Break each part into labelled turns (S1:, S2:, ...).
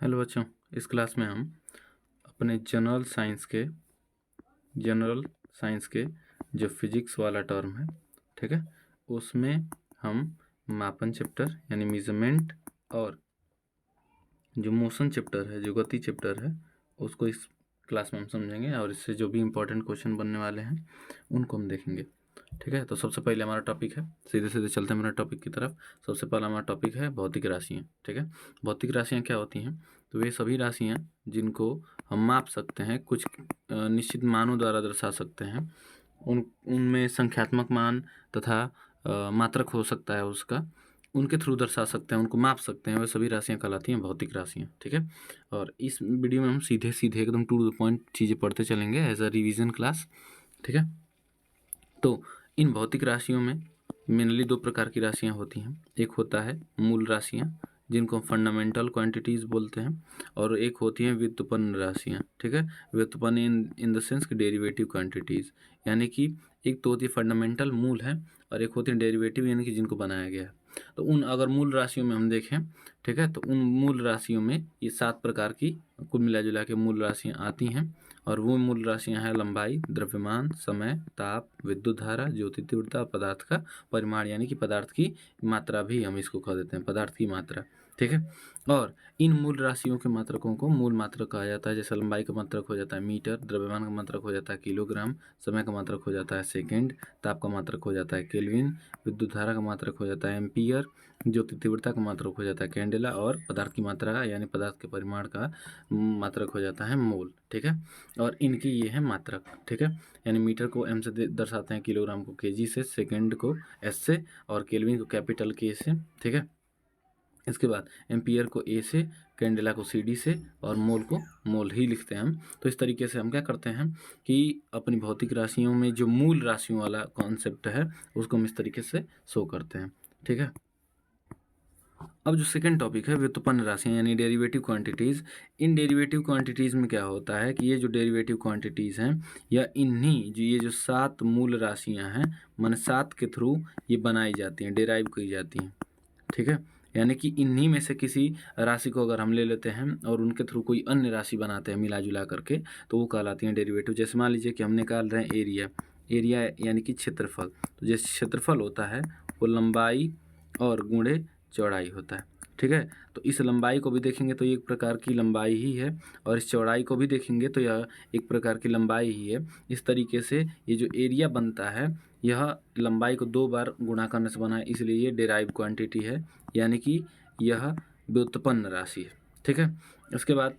S1: Hello बच्चों, इस class में हम अपने जनरल साइंस के जो फिजिक्स वाला टर्म है, ठीक है, उसमें हम मापन चैप्टर यानी मेजरमेंट और जो मोशन चैप्टर है, जो गति चैप्टर है, उसको इस क्लास में हम समझेंगे और इससे जो भी इम्पोर्टेंट क्वेश्चन बनने वाले हैं उनको हम देखेंगे। ठीक है, तो सबसे पहले हमारा टॉपिक है, सीधे सीधे चलते हैं हमारे टॉपिक की तरफ। सबसे पहला हमारा टॉपिक है भौतिक राशियाँ। ठीक है, भौतिक राशियाँ क्या होती हैं? तो वे सभी राशियाँ जिनको हम माप सकते हैं, कुछ निश्चित मानों द्वारा दर्शा सकते हैं। उनमें संख्यात्मक मान तथा मात्रक हो सकता है उसका, उनके थ्रू दर्शा सकते हैं, उनको माप सकते हैं, वे सभी राशियाँ कहलाती हैं भौतिक राशियाँ। ठीक है, और इस वीडियो में हम सीधे सीधे एकदम टू द पॉइंट चीज़ें पढ़ते चलेंगे एज अ रिवीजन क्लास। ठीक है, तो इन भौतिक राशियों में मेनली दो प्रकार की राशियाँ होती हैं। एक होता है मूल राशियाँ, जिनको हम फंडामेंटल क्वांटिटीज़ बोलते हैं, और एक होती हैं व्युत्पन्न राशियाँ। ठीक है, व्युत्पन्न इन द सेंस कि डेरिवेटिव क्वांटिटीज़, यानी कि एक तो होती है फंडामेंटल मूल है और एक होती है डेरिवेटिव यानी कि जिनको बनाया गया है। तो उन अगर मूल राशियों में हम देखें, ठीक है, तो उन मूल राशियों में ये 7 प्रकार की कुल मिला जुला के मूल राशियाँ आती हैं, और वो मूल राशियाँ हैं लंबाई, द्रव्यमान, समय, ताप, विद्युत धारा, ज्योति तीव्रता और पदार्थ का परिमाण, यानी कि पदार्थ की मात्रा भी हम इसको कह देते हैं, पदार्थ की मात्रा। ठीक है, और इन मूल राशियों के मात्रकों को मूल मात्रक कहा जाता है। जैसे लंबाई का मात्रक हो जाता है मीटर, द्रव्यमान का मात्रक हो जाता है किलोग्राम, समय का मात्रक हो जाता है सेकेंड, ताप का मात्रक हो जाता है केल्विन, विद्युत धारा का मात्रक हो जाता है एम्पियर, ज्योति तीव्रता का मात्रक हो जाता है कैंडेला, और पदार्थ की मात्रा यानी पदार्थ के परिमाण का मात्रक हो जाता है मोल। ठीक है, और इनकी ये है मात्रक। ठीक है, यानी मीटर को एम से दर्शाते हैं, किलोग्राम को केजी से, सेकेंड को एस से, और केल्विन को कैपिटल के से। ठीक है, इसके बाद एम्पियर को ए से, कैंडेला को सी डी से, और मोल को मोल ही लिखते हैं हम। तो इस तरीके से हम क्या करते हैं कि अपनी भौतिक राशियों में जो मूल राशियों वाला कॉन्सेप्ट है उसको हम इस तरीके से शो करते हैं। ठीक है, अब जो सेकंड टॉपिक है व्युत्पन्न राशियाँ यानी डेरिवेटिव क्वांटिटीज़। इन डेरिवेटिव क्वांटिटीज़ में क्या होता है कि ये जो डेरिवेटिव क्वांटिटीज़ हैं, या इन्हीं जो ये जो 7 मूल राशियाँ हैं, माने 7 के थ्रू ये बनाई जाती हैं, डेराइव की जाती हैं। ठीक है, यानी कि इन्हीं में से किसी राशि को अगर हम ले लेते हैं और उनके थ्रू कोई अन्य राशि बनाते हैं मिला जुला करके, तो वो कहलाती हैं डेरिवेटिव। जैसे मान लीजिए कि हम निकाल रहे हैं एरिया यानी कि क्षेत्रफल। तो जैसे क्षेत्रफल होता है वो लंबाई और गुणे चौड़ाई होता है। ठीक है, तो इस लंबाई को भी देखेंगे तो ये एक प्रकार की लंबाई ही है, और इस चौड़ाई को भी देखेंगे तो यह एक प्रकार की लंबाई ही है। इस तरीके से ये जो एरिया बनता है, यह लंबाई को 2 बार गुणा करने से बना है, इसलिए ये डेराइव क्वांटिटी है, यानी कि यह व्युत्पन्न राशि है। ठीक है, उसके बाद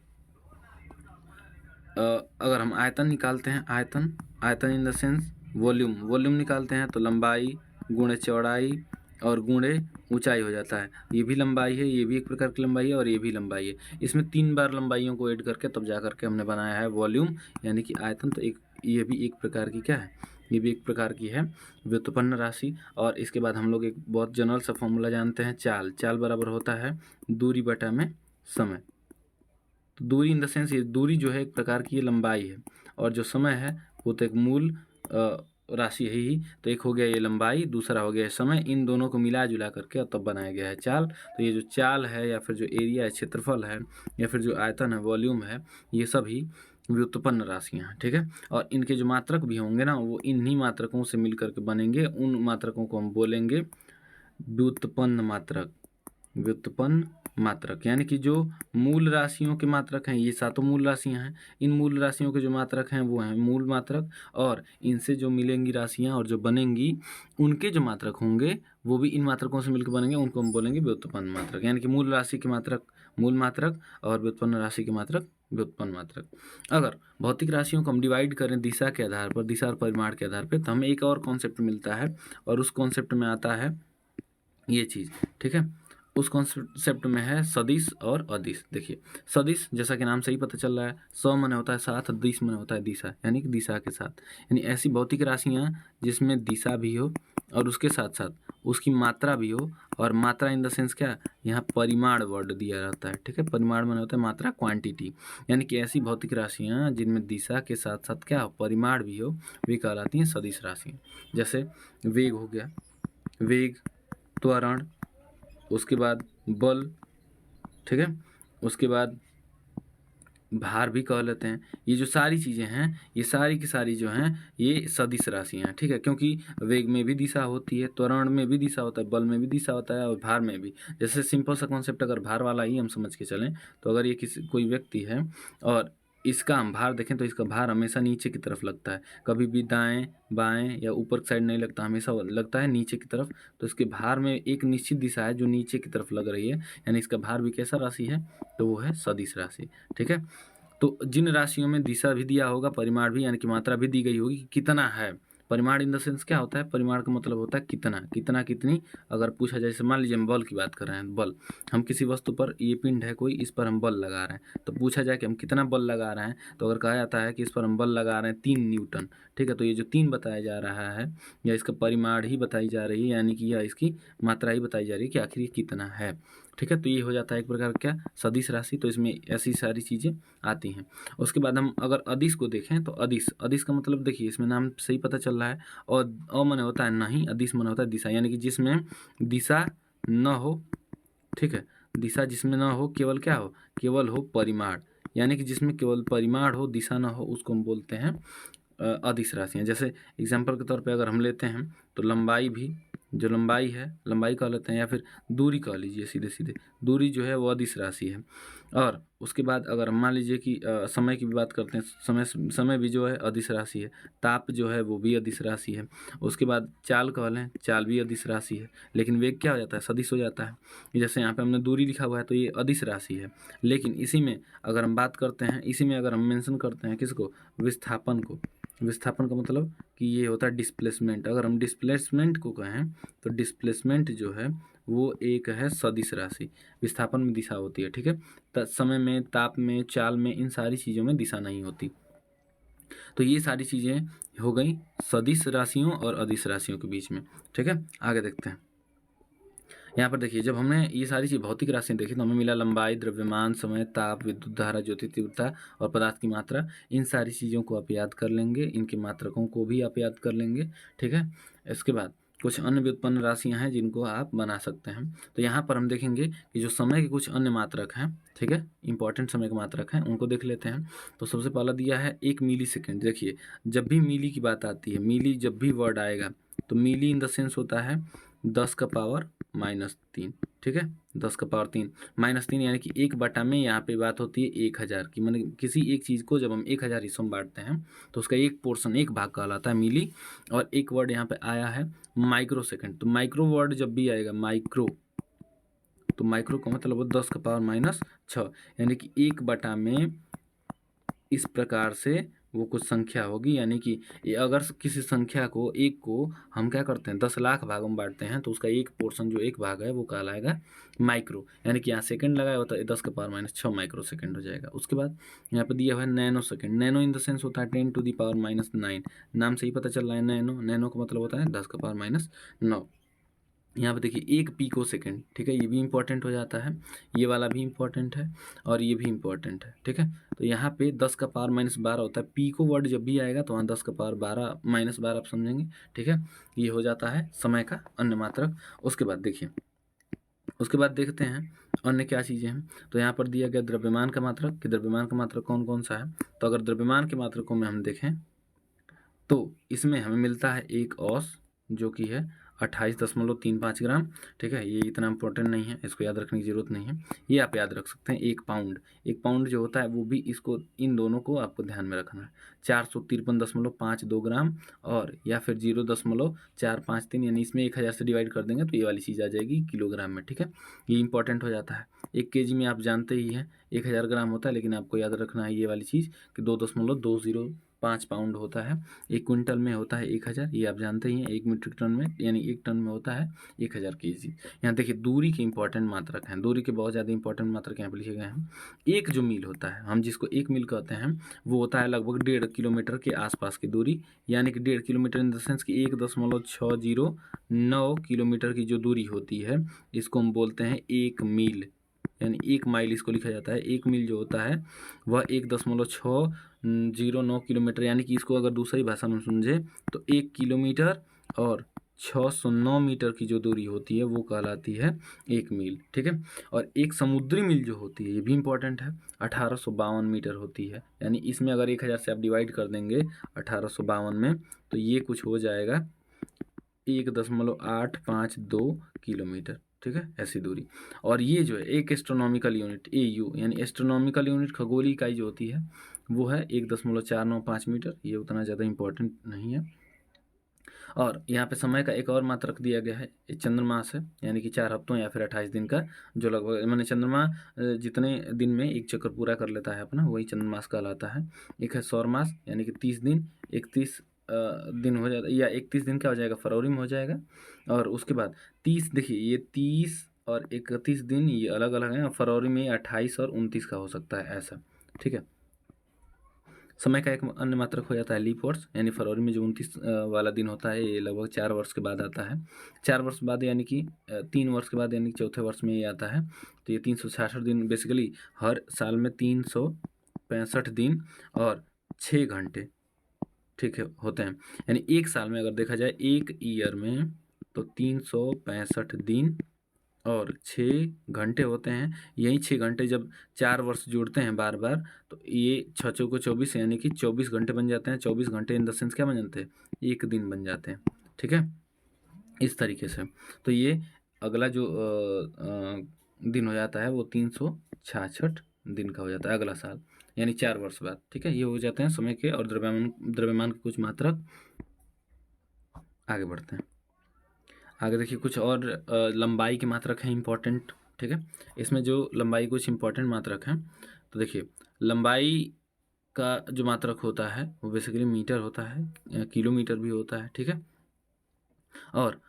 S1: अगर हम आयतन निकालते हैं, आयतन इन द सेंस वॉल्यूम निकालते हैं, तो लंबाई गुणे चौड़ाई और गुणे ऊंचाई हो जाता है। ये भी लंबाई है, ये भी एक प्रकार की लंबाई है, और ये भी लंबाई है। इसमें 3 बार लंबाइयों को ऐड करके तब जा करके हमने बनाया है वॉल्यूम यानी कि आयतन। तो ये भी एक प्रकार की क्या है, ये भी एक प्रकार की है व्युत्पन्न राशि। और इसके बाद हम लोग एक बहुत जनरल सा फॉर्मूला जानते हैं, चाल बराबर होता है दूरी बटा में समय। तो दूरी इन द सेंस ये दूरी जो है एक प्रकार की ये लंबाई है, और जो समय है वो तो एक मूल राशि है ही। तो एक हो गया ये लंबाई, दूसरा हो गया ये समय, इन दोनों को मिला जुला करके और तब बनाया गया है चाल। तो ये जो चाल है, या फिर जो एरिया है, क्षेत्रफल है, या फिर जो आयतन है, वॉल्यूम है, ये सभी व्युत्पन्न राशियाँ हैं। ठीक है, और इनके जो मात्रक भी होंगे ना, वो इन्हीं मात्रकों से मिल करके बनेंगे। उन मात्रकों को हम बोलेंगे व्युत्पन्न मात्रक, यानी कि जो मूल राशियों के मात्रक हैं, ये 7 मूल राशियां हैं, इन मूल राशियों के जो मात्रक हैं वो हैं मूल मात्रक, और इनसे जो मिलेंगी राशियां और जो बनेंगी उनके जो मात्रक होंगे वो भी इन मात्रकों से मिलकर बनेंगे, उनको हम बोलेंगे व्युत्पन्न मात्रक। यानी कि मूल राशि के मात्रक मूल मात्रक और व्युत्पन्न राशि के मात्रक व्युत्पन्न मात्रक। अगर भौतिक राशियों को हम डिवाइड करें दिशा के आधार पर, दिशा और परिमाण के आधार पर, तो हमें एक और कॉन्सेप्ट मिलता है, और उस कॉन्सेप्ट में आता है ये चीज़। ठीक है, उस कॉन्सेप्ट में है सदिश और अदिश। देखिए, सदिश जैसा कि नाम से ही पता चल रहा है, स माने होता है साथ, दिश माने होता है दिशा, यानी कि दिशा के साथ। यानी ऐसी भौतिक राशियाँ जिसमें दिशा भी हो और उसके साथ साथ उसकी मात्रा भी हो, और मात्रा इन द सेंस क्या, यहाँ परिमाण वर्ड दिया रहता है। ठीक है, परिमाण माने होता है मात्रा, क्वांटिटी। यानी कि ऐसी भौतिक राशियाँ जिनमें दिशा के साथ साथ क्या हो, परिमाण भी हो, वे कहलाती हैं सदिश राशियाँ। जैसे वेग हो गया, वेग, त्वरण, उसके बाद बल, ठीक है, उसके बाद भार भी कह लेते हैं। ये जो सारी चीज़ें हैं, ये सारी की सारी जो हैं ये सदिश राशियाँ हैं, ठीक है। क्योंकि वेग में भी दिशा होती है, त्वरण में भी दिशा होता है, बल में भी दिशा होता है और भार में भी। जैसे सिंपल सा कॉन्सेप्ट अगर भार वाला ही हम समझ के चलें, तो अगर ये किसी कोई व्यक्ति है और इसका हम भार देखें तो इसका भार हमेशा नीचे की तरफ लगता है, कभी भी दाएं बाएं या ऊपर की साइड नहीं लगता, हमेशा लगता है नीचे की तरफ। तो इसके भार में एक निश्चित दिशा है जो नीचे की तरफ लग रही है, यानी इसका भार भी कैसा राशि है, तो वो है सदिश राशि, ठीक है। तो जिन राशियों में दिशा भी दिया होगा, परिमाण भी यानी कि मात्रा भी दी गई होगी कि कितना है। परिमाण इन द सेंस क्या होता है, परिमाण का मतलब होता है कितना, कितना कितनी। अगर पूछा जाए, जैसे मान लीजिए हम बल की बात कर रहे हैं, बल, हम किसी वस्तु पर, ये पिंड है कोई, इस पर हम बल लगा रहे हैं, तो पूछा जाए कि हम कितना बल लगा रहे हैं, तो अगर कहा जाता है कि इस पर हम बल लगा रहे हैं 3 न्यूटन, ठीक है। तो ये जो 3 बताया जा रहा है, या इसका परिमाण ही बताई जा रही है, यानी कि या इसकी मात्रा ही बताई जा रही है कि आखिर ये कितना है, ठीक है। तो ये हो जाता है एक प्रकार क्या, सदिश राशि। तो इसमें ऐसी सारी चीज़ें आती हैं। उसके बाद हम अगर अदिश को देखें, तो अदिश, अदिश का मतलब देखिए इसमें नाम से ही पता चल रहा है, और अ माने होता है नहीं, अदिश माने होता है दिशा, यानी कि जिसमें दिशा न हो, ठीक है। दिशा जिसमें न हो, केवल क्या हो, केवल हो परिमाण, यानी कि जिसमें केवल परिमाण हो, दिशा न हो, उसको हम बोलते हैं अदिश राशियाँ। जैसे एग्जाम्पल के तौर पे अगर हम लेते हैं, तो लंबाई भी, जो लंबाई है, लंबाई कह लेते हैं, या फिर दूरी कह लीजिए, सीधे सीधे दूरी जो है वो अदिश राशि है। और उसके बाद अगर हम मान लीजिए कि समय की भी बात करते हैं, समय भी जो है अदिश राशि है। ताप जो है वो भी अदिश राशि है। उसके बाद चाल कह लें, चाल भी अदिश राशि है, लेकिन वेग क्या हो जाता है, सदिश हो जाता है। जैसे यहाँ पे हमने दूरी लिखा हुआ है, तो ये अदिश राशि है, लेकिन इसी में अगर हम बात करते हैं, इसी में अगर हम मेंशन करते हैं किसको, विस्थापन को। विस्थापन का मतलब कि ये होता है डिस्प्लेसमेंट। अगर हम डिस्प्लेसमेंट को कहें, तो डिस्प्लेसमेंट जो है वो एक है सदिश राशि, विस्थापन में दिशा होती है, ठीक है। समय में, ताप में, चाल में, इन सारी चीज़ों में दिशा नहीं होती। तो ये सारी चीज़ें हो गई सदिश राशियों और अदिश राशियों के बीच में, ठीक है। आगे देखते हैं। यहाँ पर देखिए, जब हमने ये सारी चीज़ भौतिक राशियाँ देखी, तो हमें मिला लंबाई, द्रव्यमान, समय, ताप, विद्युत धारा, ज्योति तीव्रता और पदार्थ की मात्रा। इन सारी चीज़ों को आप याद कर लेंगे, इनके मात्रकों को भी आप याद कर लेंगे, ठीक है। इसके बाद कुछ अन्य व्युत्पन्न राशियाँ हैं जिनको आप बना सकते हैं। तो यहाँ पर हम देखेंगे कि जो समय के कुछ अन्य मात्रक हैं, ठीक है, इंपॉर्टेंट समय के मात्रक हैं, उनको देख लेते हैं। तो सबसे पहला दिया है 1 मिली सेकेंड। देखिए, जब भी मिली की बात आती है, मिली जब भी वर्ड आएगा, तो मिली इन द सेंस होता है 10 का पावर -3, ठीक है। 10 का पावर 3 -3, यानी कि 1/, में यहाँ पे बात होती है 1000 की। मैंने किसी एक चीज़ को जब हम 1000 हिस्सों में बांटते हैं, तो उसका एक पोर्शन, एक भाग कहलाता है मिली। और एक वर्ड यहाँ पे आया है माइक्रो सेकेंड। तो माइक्रो वर्ड जब भी आएगा, माइक्रो, तो माइक्रो का मतलब वो 10 का पावर -6, यानी कि 1/, में इस प्रकार से वो कुछ संख्या होगी। यानी कि अगर किसी संख्या को, एक को हम क्या करते हैं, 10 लाख भागों में बांटते हैं, तो उसका एक पोर्शन, जो एक भाग है, वो कहलाएगा माइक्रो। यानी कि यहाँ सेकंड लगाया होता है, 10 का पावर -6 माइक्रो सेकंड हो जाएगा। उसके बाद यहाँ पे दिया हुआ है nano second. Nano in the sense होता है 10 टू द पावर -9। नाम से ही पता चल रहा है नैनो, नैनो का मतलब होता है 10 का पावर -9। यहाँ पे देखिए 1 पिको सेकेंड, ठीक है, ये भी इंपॉर्टेंट हो जाता है, ये वाला भी इंपॉर्टेंट है और ये भी इंपॉर्टेंट है, ठीक है। तो यहाँ पे 10 का पावर -12 होता है। पिको वर्ड जब भी आएगा तो वहाँ 10 का पावर -12 आप समझेंगे, ठीक है। ये हो जाता है समय का अन्य मात्रक। उसके बाद देखिए, उसके बाद देखते हैं अन्य क्या चीज़ें हैं। तो यहाँ पर दिया गया द्रव्यमान का मात्रक, कि द्रव्यमान का मात्रक कौन कौन सा है। तो अगर द्रव्यमान के मात्रकों में हम देखें, तो इसमें हमें मिलता है एक औस, जो कि है 28.35 ग्राम, ठीक है। ये इतना इंपॉर्टेंट नहीं है, इसको याद रखने की ज़रूरत नहीं है। ये आप याद रख सकते हैं। 1 पाउंड जो होता है वो भी, इसको, इन दोनों को आपको ध्यान में रखना है। 453.52 ग्राम, और या फिर 0.453, यानी इसमें 1000 से डिवाइड कर देंगे तो ये वाली चीज़ आ जाएगी किलोग्राम में, ठीक है। ये इंपॉर्टेंट हो जाता है। 1 केजी में आप जानते ही हैं 1000 ग्राम होता है, लेकिन आपको याद रखना है ये वाली चीज़ कि 2.205 पाउंड होता है। 1 क्विंटल में होता है 1000, ये आप जानते ही हैं। 1 मीट्रिक टन में, यानी 1 टन में होता है 1000 केजी। यहाँ देखिए दूरी के इंपॉर्टेंट मात्रक हैं, दूरी के बहुत ज़्यादा इंपॉर्टेंट मात्रक यहाँ पर लिखे गए हैं। एक जो मील होता है, हम जिसको 1 मील कहते हैं, वो होता है लगभग 1.5 किलोमीटर के आसपास की दूरी, यानी कि 1.5 किलोमीटर इन द सेंस कि 1.609 किलोमीटर की जो दूरी होती है, इसको हम बोलते हैं 1 मील, यानी 1 माइल इसको लिखा जाता है। 1 मील जो होता है वह 1.609 किलोमीटर, यानी कि इसको अगर दूसरी भाषा में समझे तो 1 किलोमीटर और 609 मीटर की जो दूरी होती है वो कहलाती है 1 मील, ठीक है। और एक समुद्री मील जो होती है ये भी इम्पोर्टेंट है, 1852 मीटर होती है। यानी इसमें अगर 1000 से आप डिवाइड कर देंगे 1852 में, तो ये कुछ हो जाएगा 1.852 किलोमीटर, ठीक है, ऐसी दूरी। और ये जो है एक एस्ट्रोनॉमिकल यूनिट AU, यानी एस्ट्रोनॉमिकल यूनिट खगोलीय इकाई जो होती है वो है 1.495 मीटर। ये उतना ज़्यादा इम्पोर्टेंट नहीं है। और यहाँ पे समय का एक और मात्रक दिया गया है, ये चंद्रमास है, यानी कि 4 हफ्तों या फिर 28 दिन का, जो लगभग माने चंद्रमा जितने दिन में एक चक्कर पूरा कर लेता है अपना, वही चंद्रमास कहलाता है। एक है सौर मास, यानी कि 30 दिन, 31 दिन हो जाता है, या 31 दिन क्या हो जाएगा, फरवरी में हो जाएगा। और उसके बाद 30, देखिए ये 30 और 31 दिन ये अलग अलग हैं, फरवरी में 28 और 29 का हो सकता है ऐसा, ठीक है। समय का एक अन्य मात्रक हो जाता है लीप वर्ष, यानी फरवरी में जो 29 वाला दिन होता है ये लगभग 4 वर्ष के बाद आता है। 4 वर्ष बाद यानी कि 3 वर्ष के बाद, यानी कि चौथे वर्ष में ये आता है। तो ये 366 दिन, बेसिकली हर साल में 365 दिन और 6 घंटे, ठीक है, होते हैं। यानी एक साल में अगर देखा जाए, एक ईयर में, तो 365 दिन और 6 घंटे होते हैं। यही 6 घंटे जब 4 वर्ष जुड़ते हैं बार बार, तो ये 6 चौको 24, यानी कि 24 घंटे बन जाते हैं। 24 घंटे इन द सेंस क्या बन जाते हैं, एक दिन बन जाते हैं, ठीक है, इस तरीके से। तो ये अगला जो दिन हो जाता है वो 366 दिन का हो जाता है अगला साल, यानी 4 वर्ष बाद, ठीक है। ये हो जाते हैं समय के और द्रव्यमान के कुछ मात्रक। आगे बढ़ते हैं। आगे देखिए कुछ और लंबाई के मात्रक हैं इम्पोर्टेंट, ठीक है। इसमें जो लंबाई कुछ इम्पोर्टेंट मात्रक हैं, तो देखिए लंबाई का जो मात्रक होता है वो बेसिकली मीटर होता है, किलोमीटर भी होता है, ठीक है। और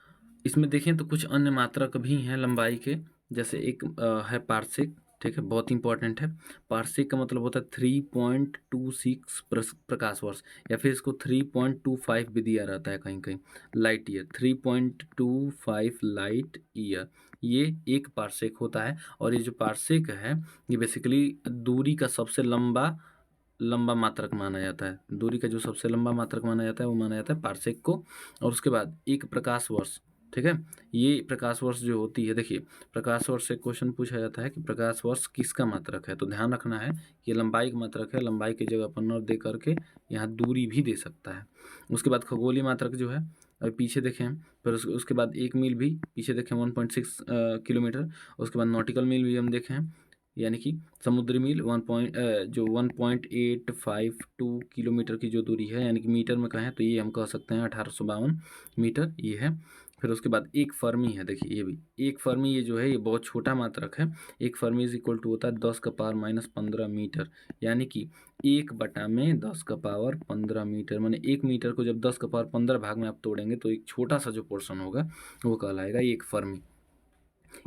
S1: इसमें देखें तो कुछ अन्य मात्रक भी हैं लंबाई के, जैसे एक है पार्सेक, ठीक है, बहुत इंपॉर्टेंट है। पार्सेक का मतलब होता है 3.26 प्रकाश वर्ष, या फिर इसको 3.25 भी दिया रहता है कहीं कहीं, लाइट ईयर, 3.25 लाइट ईयर, ये एक पार्सेक होता है। और ये जो पार्सेक है ये बेसिकली दूरी का सबसे लंबा मात्रक माना जाता है। दूरी का जो सबसे लंबा मात्रक माना जाता है वो माना जाता है पार्सेक को। और उसके बाद एक प्रकाश वर्ष, ठीक है, ये प्रकाश वर्ष जो होती है, देखिए प्रकाश वर्ष से क्वेश्चन पूछा जाता है कि प्रकाश वर्ष किसका मात्रक है, तो ध्यान रखना है कि लंबाई का मात्रक है। लंबाई की जगह पर न दे करके यहाँ दूरी भी दे सकता है। उसके बाद खगोलीय मात्रक जो है, और पीछे देखें, फिर उसके बाद 1 मील भी पीछे देखें 1.6 किलोमीटर। उसके बाद नॉटिकल मील भी हम देखें, यानी कि समुद्री मील 1.852 किलोमीटर की जो दूरी है, यानी कि मीटर में कहें तो ये हम कह सकते हैं 1852 मीटर ये है। फिर उसके बाद एक फर्मी है, देखिए ये भी एक फर्मी, ये जो है ये बहुत छोटा मात्रक है। एक फर्मी इज इक्वल टू होता है 10 का पावर -15 मीटर, यानी कि 1/10 का पावर 15 मीटर। माने 1 मीटर को जब 10 का पावर 15 भाग में आप तोड़ेंगे तो एक छोटा सा जो पोर्शन होगा वो कहलाएगा एक फर्मी।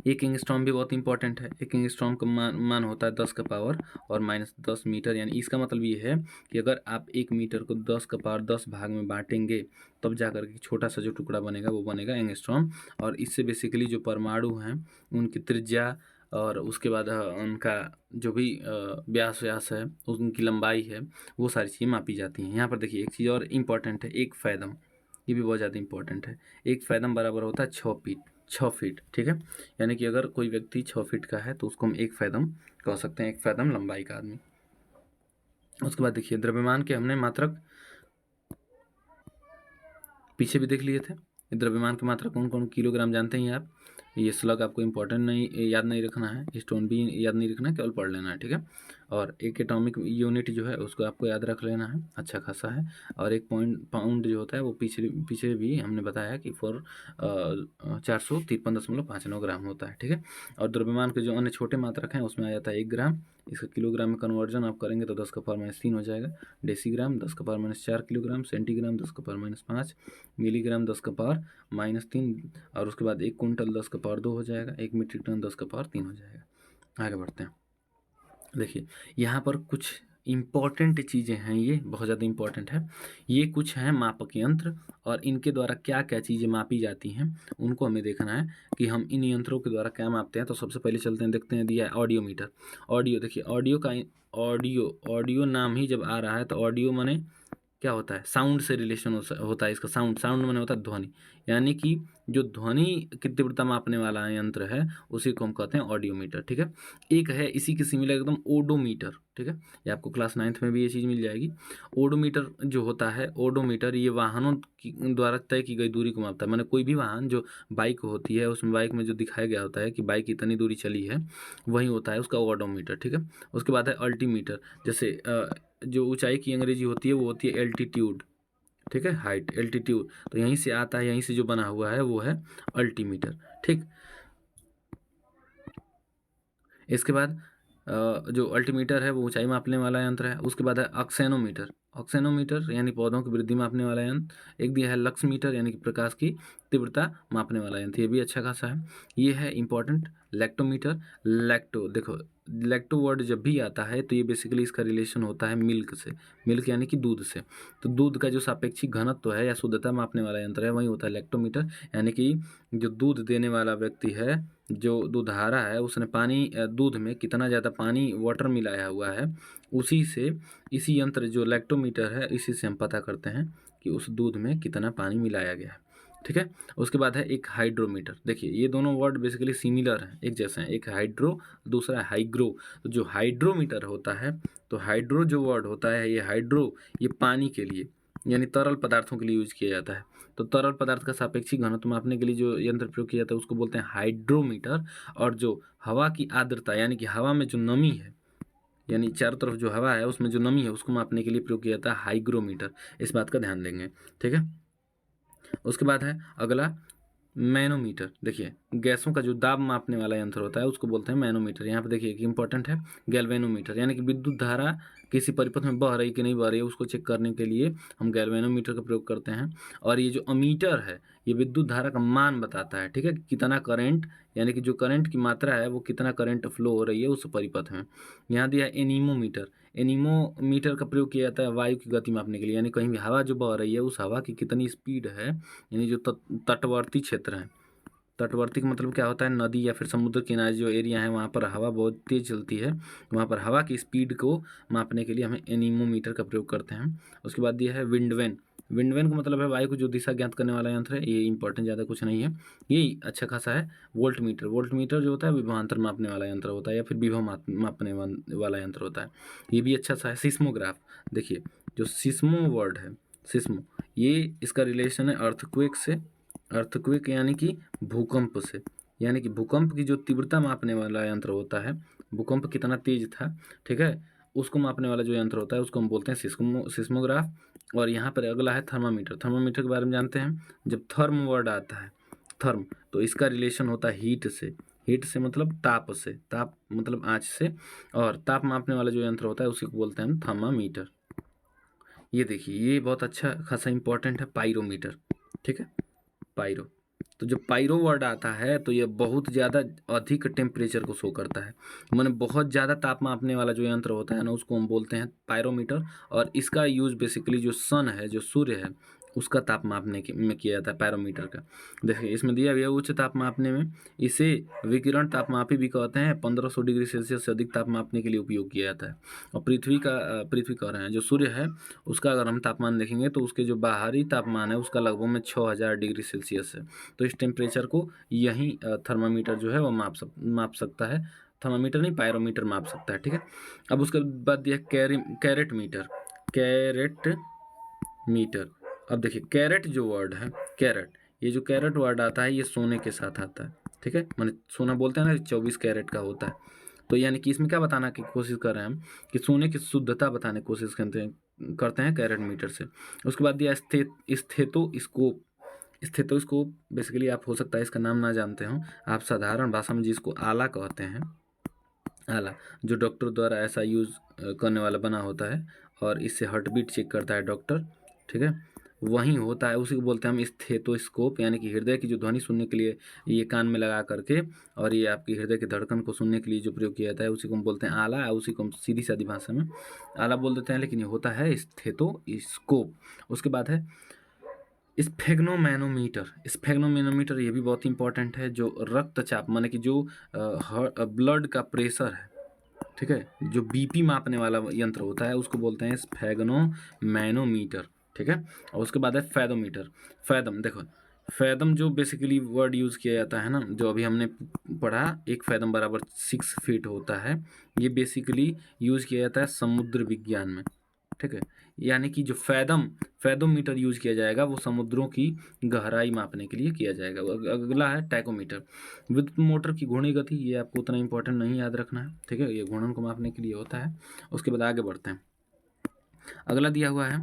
S1: एक एंगस्ट्रॉम भी बहुत इंपॉर्टेंट है। एक एंगस्ट्रॉम का मान होता है 10 का पावर और -10 मीटर, यानी इसका मतलब ये है कि अगर आप 1 मीटर को 10 का पावर 10 भाग में बांटेंगे तब जाकर के छोटा सा जो टुकड़ा बनेगा वो बनेगा एंगस्ट्रॉम। और इससे बेसिकली जो परमाणु हैं उनकी त्रिज्या और उसके बाद उनका जो भी व्यास है, उनकी लंबाई है, वो सारी चीज़ें मापी जाती हैं। यहाँ पर देखिए एक चीज़ और इम्पॉर्टेंट है, एक फैदम, ये भी बहुत ज़्यादा इंपॉर्टेंट है। एक फैदम बराबर होता है 6 फीट, ठीक है। यानी कि अगर कोई व्यक्ति 6 फीट का है तो उसको हम एक फैदम कह सकते हैं, एक फैदम लंबाई का आदमी। उसके बाद देखिए द्रव्यमान के हमने मात्रक पीछे भी देख लिए थे। द्रव्यमान के मात्रक कौन कौन, किलोग्राम जानते हैं आप, ये स्लग आपको इंपॉर्टेंट नहीं, याद नहीं रखना है, स्टोन भी याद नहीं रखना है, केवल पढ़ लेना है, ठीक है। और एक एटॉमिक यूनिट जो है उसको आपको याद रख लेना है, अच्छा खासा है। और एक पाउंड जो होता है वो पीछे भी हमने बताया कि 453.59 ग्राम होता है, ठीक है। और द्रव्यमान के जो अन्य छोटे मात्रक हैं उसमें आ जाता है 1 ग्राम। इसका किलोग्राम में कन्वर्जन आप करेंगे तो 10 का पावर -3 हो जाएगा। डेसीग्राम 10 का पावर -4 किलोग्राम, सेंटीग्राम 10 का पावर -5, मिलीग्राम 10 का पावर -3, और उसके बाद 1 कुंटल 10 का पावर 2 हो जाएगा। 1 मीट्रिक टन 10 का पावर 3 हो जाएगा। आगे बढ़ते हैं। देखिए यहाँ पर कुछ इम्पॉर्टेंट चीज़ें हैं, ये बहुत ज़्यादा इम्पॉर्टेंट है। ये कुछ हैं मापक यंत्र और इनके द्वारा क्या क्या चीज़ें मापी जाती हैं उनको हमें देखना है कि हम इन यंत्रों के द्वारा क्या मापते हैं। तो सबसे पहले चलते हैं, देखते हैं, दिया है ऑडियोमीटर। ऑडियो, देखिए ऑडियो नाम ही जब आ रहा है तो ऑडियो माने क्या होता है, साउंड से रिलेशन होता है इसका। साउंड, साउंड माने होता है ध्वनि, यानी कि जो ध्वनि की तीव्रता मापने वाला यंत्र है उसी को हम कहते हैं ऑडियोमीटर। ठीक है, एक है इसी के सिमिलर एकदम ओडोमीटर। ठीक है, ये आपको क्लास 9th में भी ये चीज़ मिल जाएगी। ओडोमीटर जो होता है, ओडोमीटर ये वाहनों की द्वारा तय की गई दूरी को मापता है। माने कोई भी वाहन जो बाइक होती है उसमें बाइक में जो दिखाया गया होता है कि बाइक इतनी दूरी चली है, वही होता है उसका ओडोमीटर। ठीक है, उसके बाद है अल्टीमीटर। जैसे जो ऊंचाई की अंग्रेजी होती है वो होती है एल्टीट्यूड। ठीक है, हाइट, एल्टीट्यूड, तो यहीं से आता है, यहीं से जो बना हुआ है वो है अल्टीमीटर। ठीक, इसके बाद जो अल्टीमीटर है वो ऊंचाई मापने वाला यंत्र है। उसके बाद है ऑक्सेनोमीटर। ऑक्सेनोमीटर यानी पौधों की वृद्धि मापने वाला यंत्र। एक दिया है लक्समीटर यानी कि प्रकाश की तीव्रता मापने वाला यंत्र, ये भी अच्छा खासा है। ये है इंपॉर्टेंट लैक्टोमीटर। लैक्टो, देखो लैक्टो वर्ड जब भी आता है तो ये बेसिकली इसका रिलेशन होता है मिल्क से। मिल्क यानी कि दूध से। तो दूध का जो सापेक्षिक घनत्व है या शुद्धता मापने वाला यंत्र है वही होता है लैक्टोमीटर। यानी कि जो दूध देने वाला व्यक्ति है, जो दुधारा है, उसने पानी दूध में कितना ज़्यादा पानी वाटर मिलाया हुआ है, उसी से इसी यंत्र जो लैक्टोमीटर है इसी से हम पता करते हैं कि उस दूध में कितना पानी मिलाया गया है। ठीक है, उसके बाद है एक हाइड्रोमीटर। देखिए ये दोनों वर्ड बेसिकली सिमिलर हैं, एक जैसे हैं। एक हाइड्रो, दूसरा हाइग्रो। तो जो हाइड्रोमीटर होता है, तो हाइड्रो जो वर्ड होता है, ये हाइड्रो ये पानी के लिए यानी तरल पदार्थों के लिए यूज किया जाता है। तो तरल पदार्थ का सापेक्षिक घनत्व मापने के लिए जो यंत्र प्रयोग किया जाता है उसको बोलते हैं हाइड्रोमीटर। और जो हवा की आर्द्रता यानी कि हवा में जो नमी है, यानी चारों तरफ जो हवा है उसमें जो नमी है उसको मापने के लिए प्रयोग किया जाता है हाइग्रोमीटर। इस बात का ध्यान देंगे। ठीक है, उसके बाद है अगला मैनोमीटर। देखिए गैसों का जो दाब मापने वाला यंत्र होता है उसको बोलते हैं मैनोमीटर। यहाँ पे देखिए एक इंपॉर्टेंट है गैल्वेनोमीटर, यानी कि विद्युत धारा किसी परिपथ में बह रही कि नहीं बह रही है उसको चेक करने के लिए हम गैल्वेनोमीटर का प्रयोग करते हैं। और ये जो अमीटर है ये विद्युत धारा का मान बताता है। ठीक है, कितना करंट, यानी कि जो करंट की मात्रा है वो कितना करंट फ्लो हो रही है उस परिपथ में। यहाँ दिया एनीमोमीटर। एनीमोमीटर का प्रयोग किया जाता है वायु की गति मापने के लिए, यानी कहीं भी हवा जो बह रही है उस हवा की कितनी स्पीड है, यानी जो तटवर्ती क्षेत्र हैं। तटवर्ती का मतलब क्या होता है, नदी या फिर समुद्र किनारे जो एरिया है वहाँ पर हवा बहुत तेज़ चलती है, वहाँ पर हवा की स्पीड को मापने के लिए हमें एनीमोमीटर का प्रयोग करते हैं। उसके बाद ये है विंडवेन। विंडवेन का मतलब है वायु को जो दिशा ज्ञात करने वाला यंत्र है। ये इंपॉर्टेंट ज़्यादा कुछ नहीं है, ये अच्छा खासा है। Volt meter. वोल्ट मीटर जो होता है विभवांतर मापने वाला यंत्र होता है या फिर विभव मापने वाला यंत्र होता है, ये भी अच्छा सा है। सिस्मोग्राफ। देखिए जो सिस्मो वर्ड है, सिस्मो, ये इसका रिलेशन है अर्थक्वेक से। अर्थक्वेक यानी कि भूकंप से, यानी कि भूकंप की जो तीव्रता मापने वाला यंत्र होता है, भूकंप कितना तेज था, ठीक है, उसको मापने वाला जो यंत्र होता है उसको हम बोलते हैं सिस्मोग्राफ। और यहाँ पर अगला है थर्मामीटर। थर्मामीटर के बारे में जानते हैं, जब थर्म वर्ड आता है, थर्म, तो इसका रिलेशन होता है हीट से। हीट से मतलब ताप से, ताप मतलब आँच से, और ताप मापने वाला जो यंत्र होता है उसी को बोलते हैं हम थर्मामीटर। ये देखिए ये बहुत अच्छा खासा इंपॉर्टेंट है, पाइरोमीटर। ठीक है, पाइरो। तो जब पाइरो वर्ड आता है तो ये बहुत ज़्यादा अधिक टेम्परेचर को शो करता है, माने बहुत ज़्यादा ताप मापने वाला जो यंत्र होता है ना उसको हम बोलते हैं पायरोमीटर। और इसका यूज़ बेसिकली जो सन है, जो सूर्य है, उसका ताप मापने में किया जाता है पायरोमीटर का। देखिए इसमें दिया गया उच्च ताप मापने में इसे विकिरण तापमापी भी कहते हैं। 1500 डिग्री सेल्सियस से अधिक ताप मापने के लिए उपयोग किया जाता है। और पृथ्वी कह रहे हैं, जो सूर्य है उसका अगर हम तापमान देखेंगे तो उसके जो बाहरी तापमान है उसका लगभग में 6000 डिग्री सेल्सियस है। तो इस टेम्परेचर को यही थर्मामीटर जो है वो माप सकता है। थर्मामीटर नहीं, पायरोमीटर माप सकता है। ठीक है, अब उसके बाद दिया कैरेट मीटर। Carat metre. अब देखिए कैरेट जो वर्ड है, कैरेट, ये जो कैरेट वर्ड आता है ये सोने के साथ आता है। ठीक है, माने सोना बोलते हैं ना 24 कैरेट का होता है। तो यानी कि इसमें क्या बताना की कोशिश कर रहे हैं हम कि सोने की शुद्धता बताने की कोशिश करते हैं कैरेट मीटर से। उसके बाद दिया स्टेथोस्कोप। स्टेथोस्कोप बेसिकली आप हो सकता है इसका नाम ना जानते हो, आप साधारण भाषा में जिसको आला कहते हैं, आला, जो डॉक्टर द्वारा ऐसा यूज़ करने वाला बना होता है और इससे हार्ट बीट चेक करता है डॉक्टर। ठीक है, वहीं होता है, उसी को बोलते हैं हम स्टेथोस्कोप, यानी कि हृदय की जो ध्वनि सुनने के लिए ये कान में लगा करके और ये आपकी हृदय की धड़कन को सुनने के लिए जो प्रयोग किया जाता है उसी को हम बोलते हैं आला। उसी को हम सीधी सादी भाषा में आला बोल देते हैं, लेकिन ये होता है स्टेथोस्कोप। उसके बाद है स्फेग्नोमैनोमीटर। स्फेग्नोमैनोमीटर ये भी बहुत इंपॉर्टेंट है, जो रक्तचाप माने कि जो ब्लड का प्रेशर है, ठीक है, जो बीपी मापने वाला यंत्र होता है उसको बोलते हैं स्फेग्नोमैनोमीटर। ठीक है। और उसके बाद है फैदोमीटर। फैदम, देखो फैदम जो बेसिकली वर्ड यूज़ किया जाता है ना, जो अभी हमने पढ़ा, एक फैदम बराबर 6 फीट होता है, ये बेसिकली यूज़ किया जाता है समुद्र विज्ञान में, ठीक है। यानी कि जो फैदोमीटर यूज किया जाएगा वो समुद्रों की गहराई मापने के लिए किया जाएगा। अगला है टैकोमीटर। विद्युत मोटर की घूर्णी गति, ये आपको उतना इंपॉर्टेंट नहीं याद रखना है, ठीक है, ये घूर्णन को मापने के लिए होता है। उसके बाद आगे बढ़ते हैं। अगला दिया हुआ है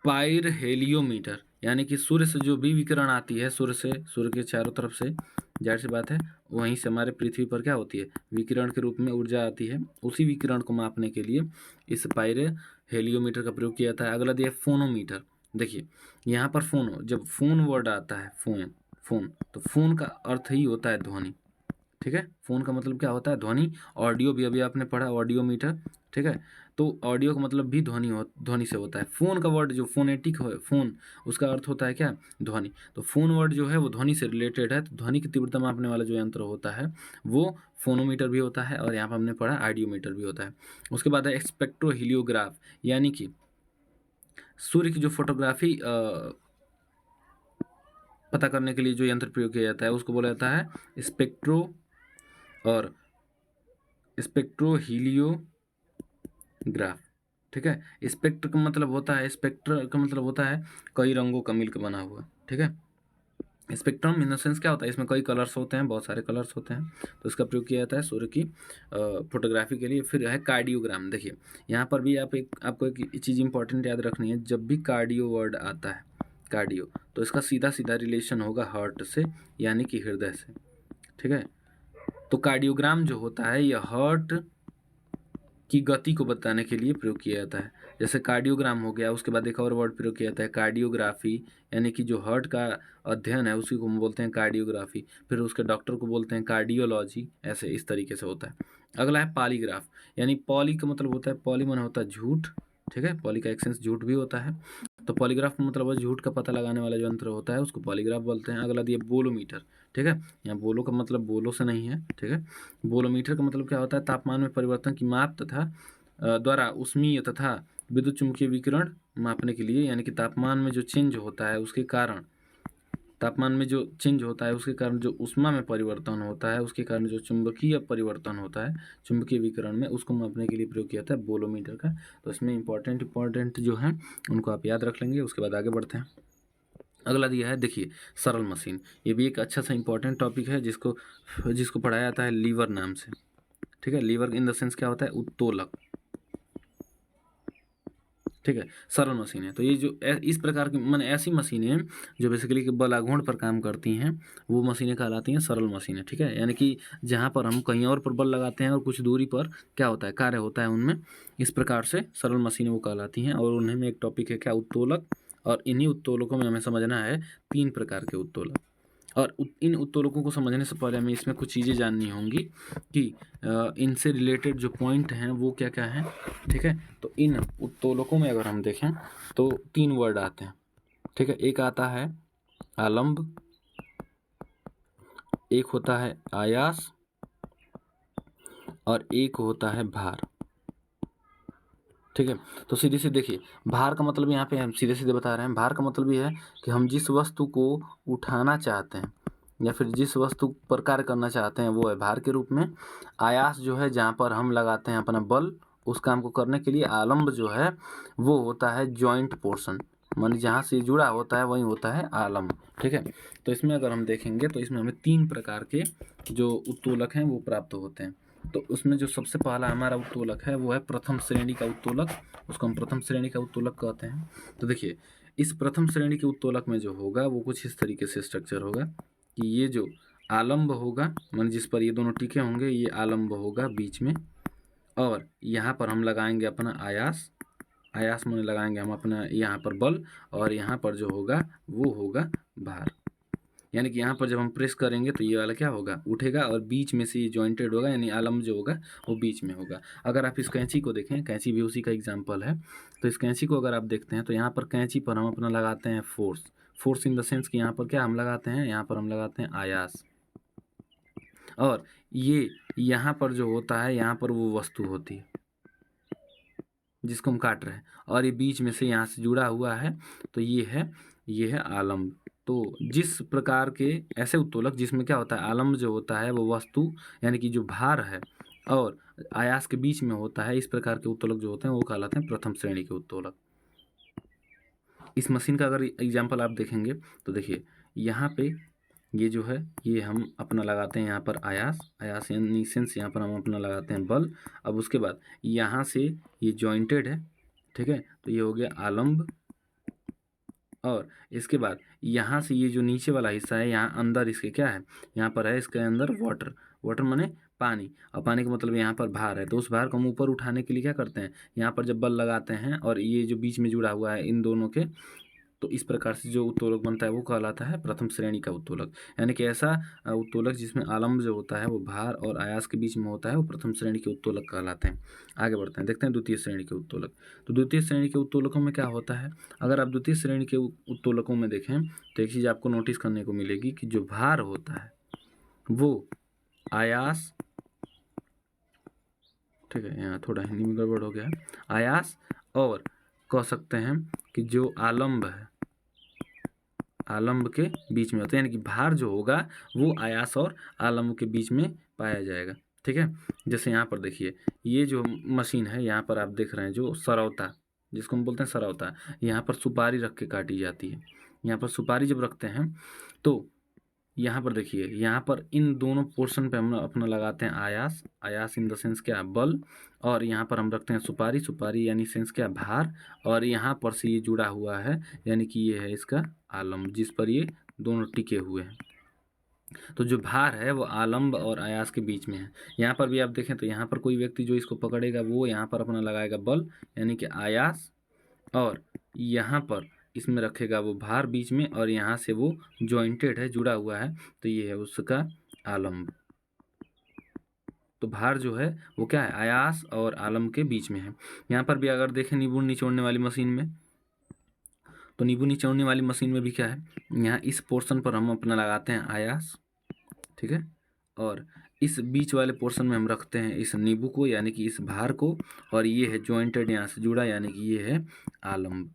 S1: पाइरहेलियोमीटर, यानी कि सूर्य से जो भी विकिरण आती है, सूर्य के चारों तरफ से, जाहिर सी बात है वहीं से हमारे पृथ्वी पर क्या होती है, विकिरण के रूप में ऊर्जा आती है। उसी विकिरण को मापने के लिए इस पाइरहेलियोमीटर का प्रयोग किया जाता है। अगला दिया फोनोमीटर। देखिए यहाँ पर जब फोन वर्ड आता है, फोन तो फोन का अर्थ ही होता है ध्वनि, ठीक है। फोन का मतलब क्या होता है, ध्वनि। ऑडियो भी अभी आपने पढ़ा, ऑडियो मीटर, ठीक है। तो ऑडियो का मतलब भी ध्वनि से होता है। फोन का वर्ड जो फोनेटिक है, फोन, उसका अर्थ होता है क्या, ध्वनि। तो फोन वर्ड जो है वो ध्वनि से रिलेटेड है। तो ध्वनि की तीव्रता मापने वाला जो यंत्र होता है वो फोनोमीटर भी होता है, और यहाँ पर हमने पढ़ा आइडियोमीटर भी होता है। उसके बाद है स्पेक्ट्रोहीलियोग्राफ, यानी कि सूर्य की जो फोटोग्राफी पता करने के लिए जो यंत्र प्रयोग किया जाता है उसको बोला जाता है स्पेक्ट्रोहीलियोग्राफ, ठीक है। स्पेक्ट्र का मतलब होता है कई रंगों का मिलकर बना हुआ, ठीक है। स्पेक्ट्रम इन द सेंस क्या होता है, इसमें कई कलर्स होते हैं, बहुत सारे कलर्स होते हैं, तो इसका प्रयोग किया जाता है सूर्य की फोटोग्राफी के लिए। फिर है कार्डियोग्राम। देखिए यहाँ पर भी आपको एक चीज़ इंपॉर्टेंट याद रखनी है, जब भी कार्डियो वर्ड आता है, कार्डियो, तो इसका सीधा सीधा रिलेशन होगा हार्ट से, यानी कि हृदय से, ठीक है। तो कार्डियोग्राम जो होता है यह हार्ट की गति को बताने के लिए प्रयोग किया जाता है। जैसे कार्डियोग्राम हो गया, उसके बाद एक और वर्ड प्रयोग किया जाता है कार्डियोग्राफी, यानी कि जो हार्ट का अध्ययन है उसी को हम बोलते हैं कार्डियोग्राफी। फिर उसके डॉक्टर को बोलते हैं कार्डियोलॉजी, ऐसे इस तरीके से होता है। अगला है पॉलीग्राफ, यानी पॉली का मतलब होता है, पॉली मन होता है झूठ, ठीक है, पॉली का एक सेंस झूठ भी होता है। तो पॉलीग्राफ का मतलब झूठ का पता लगाने वाला जो यंत्र होता है उसको पॉलीग्राफ बोलते हैं। अगला दिया बोलोमीटर, ठीक है। यहाँ बोलो का मतलब बोलो से नहीं है, ठीक है। बोलोमीटर का मतलब क्या होता है, तापमान में परिवर्तन की माप तथा द्वारा उष्मीय तथा विद्युत चुम्बकीय विकिरण मापने के लिए, यानी कि तापमान में जो चेंज होता है उसके कारण जो ऊष्मा में परिवर्तन होता है, उसके कारण जो चुंबकीय परिवर्तन होता है चुंबकीय विकिरण में, उसको मापने के लिए प्रयोग किया जाता है बोलोमीटर का। तो इसमें इंपॉर्टेंट जो है उनको आप याद रख लेंगे। उसके बाद आगे बढ़ते हैं। अगला दिया है, देखिए सरल मशीन। ये भी एक अच्छा सा इंपॉर्टेंट टॉपिक है जिसको पढ़ाया जाता है लीवर नाम से, ठीक है। लीवर इन द सेंस क्या होता है, उत्तोलक, ठीक है। सरल मशीन है तो ये जो इस प्रकार की माने ऐसी मशीनें जो बेसिकली बल आघूर्ण पर काम करती हैं वो मशीनें कहलाती हैं सरल मशीनें, ठीक है। यानी कि जहाँ पर हम कहीं और पर बल लगाते हैं और कुछ दूरी पर क्या होता है, कार्य होता है उनमें, इस प्रकार से सरल मशीनें वो कहलाती हैं। और उन्हीं में एक टॉपिक है क्या, उत्तोलक। और इन्हीं उत्तोलकों में हमें समझना है 3 प्रकार के उत्तोलक। और इन उत्तोलकों को समझने से पहले हमें इसमें कुछ चीज़ें जाननी होंगी कि इनसे रिलेटेड जो पॉइंट हैं वो क्या क्या हैं, ठीक है। तो इन उत्तोलकों में अगर हम देखें तो 3 वर्ड आते हैं, ठीक है। एक आता है आलम्ब, एक होता है आयास, और एक होता है भार, ठीक है। तो सीधे सीधे देखिए, भार का मतलब यहाँ पे हम सीधे सीधे बता रहे हैं। भार का मतलब ये है कि हम जिस वस्तु को उठाना चाहते हैं या फिर जिस वस्तु पर कार्य करना चाहते हैं वो है भार के रूप में। आयास जो है जहाँ पर हम लगाते हैं अपना बल उस काम को करने के लिए। आलम्ब जो है वो होता है जॉइंट पोर्शन, मानी जहाँ से जुड़ा होता है वही होता है आलम्ब, ठीक है। तो इसमें अगर हम देखेंगे तो इसमें हमें 3 प्रकार के जो उत्तोलक हैं वो प्राप्त होते हैं। तो उसमें जो सबसे पहला हमारा उत्तोलक है वो है प्रथम श्रेणी का उत्तोलक, उसको हम प्रथम श्रेणी का उत्तोलक कहते हैं। तो देखिए इस प्रथम श्रेणी के उत्तोलक में जो होगा वो कुछ इस तरीके से स्ट्रक्चर होगा कि ये जो आलम्ब होगा, मान जिस पर ये दोनों टिके होंगे, ये आलम्ब होगा बीच में, और यहाँ पर हम लगाएंगे अपना आयास में लगाएंगे हम अपना यहाँ पर बल, और यहाँ पर जो होगा वो होगा भार। यानी कि यहाँ पर जब हम प्रेस करेंगे तो ये वाला क्या होगा, उठेगा, और बीच में से ये जॉइंटेड होगा, यानी आलम्ब जो होगा वो बीच में होगा। अगर आप इस कैंची को देखें, कैंची भी उसी का एग्जाम्पल है, तो इस कैंची को अगर आप देखते हैं तो यहाँ पर कैंची पर हम अपना लगाते हैं फोर्स इन द सेंस कि यहाँ पर क्या हम लगाते हैं, यहाँ पर हम लगाते हैं आयास, और ये यहाँ पर जो होता है यहाँ पर वो वस्तु होती है, जिसको हम काट रहे हैं, और ये बीच में से यहाँ से जुड़ा हुआ है, तो ये है आलम्ब। तो जिस प्रकार के ऐसे उत्तोलक जिसमें क्या होता है, आलम्ब जो होता है वो वस्तु यानी कि जो भार है और आयास के बीच में होता है, इस प्रकार के उत्तोलक जो होते हैं वो कहलाते हैं प्रथम श्रेणी के उत्तोलक। इस मशीन का अगर एग्जाम्पल आप देखेंगे तो देखिए यहाँ पे ये जो है ये हम अपना लगाते हैं यहाँ पर आयास यानी सेंस, यहाँ पर हम अपना लगाते हैं बल। अब उसके बाद यहाँ से ये जॉइंटेड है, ठीक है, तो ये हो गया आलम्ब। और इसके बाद यहाँ से ये जो नीचे वाला हिस्सा है, यहाँ अंदर इसके क्या है, यहाँ पर है इसके अंदर वाटर माने पानी, और पानी का मतलब यहाँ पर भार है, तो उस भार को हम ऊपर उठाने के लिए क्या करते हैं, यहाँ पर जब बल लगाते हैं और ये जो बीच में जुड़ा हुआ है इन दोनों के, तो इस प्रकार से जो उत्तोलक बनता है वो कहलाता है प्रथम श्रेणी का उत्तोलक। यानी कि ऐसा उत्तोलक जिसमें आलम्ब जो होता है वो भार और आयास के बीच में होता है वो प्रथम श्रेणी के उत्तोलक कहलाते हैं। आगे बढ़ते हैं, देखते हैं द्वितीय श्रेणी के उत्तोलक। तो द्वितीय श्रेणी के उत्तोलकों में क्या होता है, अगर आप द्वितीय श्रेणी के उत्तोलकों में देखें तो एक चीज़ आपको नोटिस करने को मिलेगी कि जो भार होता है वो आयास, ठीक है, यहाँ थोड़ा हिंदी में गड़बड़ हो गया है, आयास और कह सकते हैं कि जो आलम्ब है, आलम्ब के बीच में होता है, यानी कि भार जो होगा वो आयास और आलम्ब के बीच में पाया जाएगा। ठीक है, जैसे यहाँ पर देखिए ये जो मशीन है, यहाँ पर आप देख रहे हैं जो सरौता, जिसको हम बोलते हैं सरौता, यहाँ पर सुपारी रख के काटी जाती है। यहाँ पर सुपारी जब रखते हैं तो यहाँ पर देखिए, यहाँ पर इन दोनों पोर्शन पे हम अपना लगाते हैं आयास इन द सेंस क्या, बल, और यहाँ पर हम रखते हैं सुपारी यानी सेंस क्या, भार, और यहाँ पर से ये जुड़ा हुआ है यानी कि ये है इसका आलम्ब, जिस पर ये दोनों टिके हुए हैं। तो जो भार है वो आलम्ब और आयास के बीच में है। यहाँ पर भी आप देखें तो यहाँ पर कोई व्यक्ति जो इसको पकड़ेगा वो यहाँ पर अपना लगाएगा बल यानी कि आयास, और यहाँ पर इसमें रखेगा वो भार बीच में, और यहाँ से वो जॉइंटेड है, जुड़ा हुआ है, तो ये है उसका आलम्ब। तो भार जो है वो क्या है, आयास और आलम्ब के बीच में है। यहाँ पर भी अगर देखें निपुण निचोड़ने वाली मशीन में, तो निपुण निचोड़ने वाली मशीन में भी क्या है, यहाँ इस पोर्शन पर हम अपना लगाते हैं आयास, ठीक है, और इस बीच वाले पोर्शन में हम रखते हैं इस नींबू को यानी कि इस भार को, और ये है जॉइंटेड यहाँ से जुड़ा यानी कि ये है आलम्ब।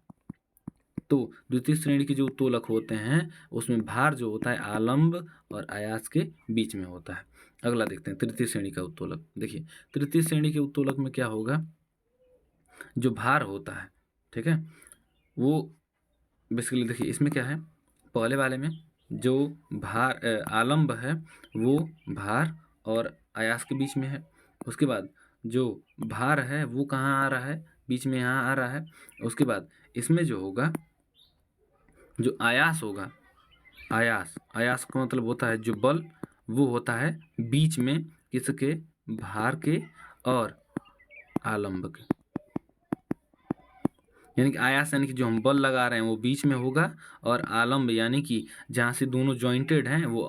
S1: तो द्वितीय श्रेणी के जो उत्तोलक होते हैं उसमें भार जो होता है आलम्ब और आयास के बीच में होता है। अगला देखते हैं तृतीय श्रेणी का उत्तोलक। देखिए तृतीय श्रेणी के उत्तोलक में क्या होगा, जो भार होता है, ठीक है, वो बेसिकली देखिए इसमें क्या है, पहले वाले में जो भार आलम्ब है वो भार और आयास के बीच में है। उसके बाद जो भार है वो कहाँ आ रहा है, बीच में यहाँ आ रहा है। उसके बाद इसमें जो होगा, जो आयास होगा, आयास का मतलब होता है जो बल, वो होता है बीच में किसके, भार के और आलम्ब के, यानी कि आयास यानी कि जो हम बल लगा रहे हैं वो बीच में होगा, और आलम्ब यानी कि जहाँ से दोनों जॉइंटेड हैं वो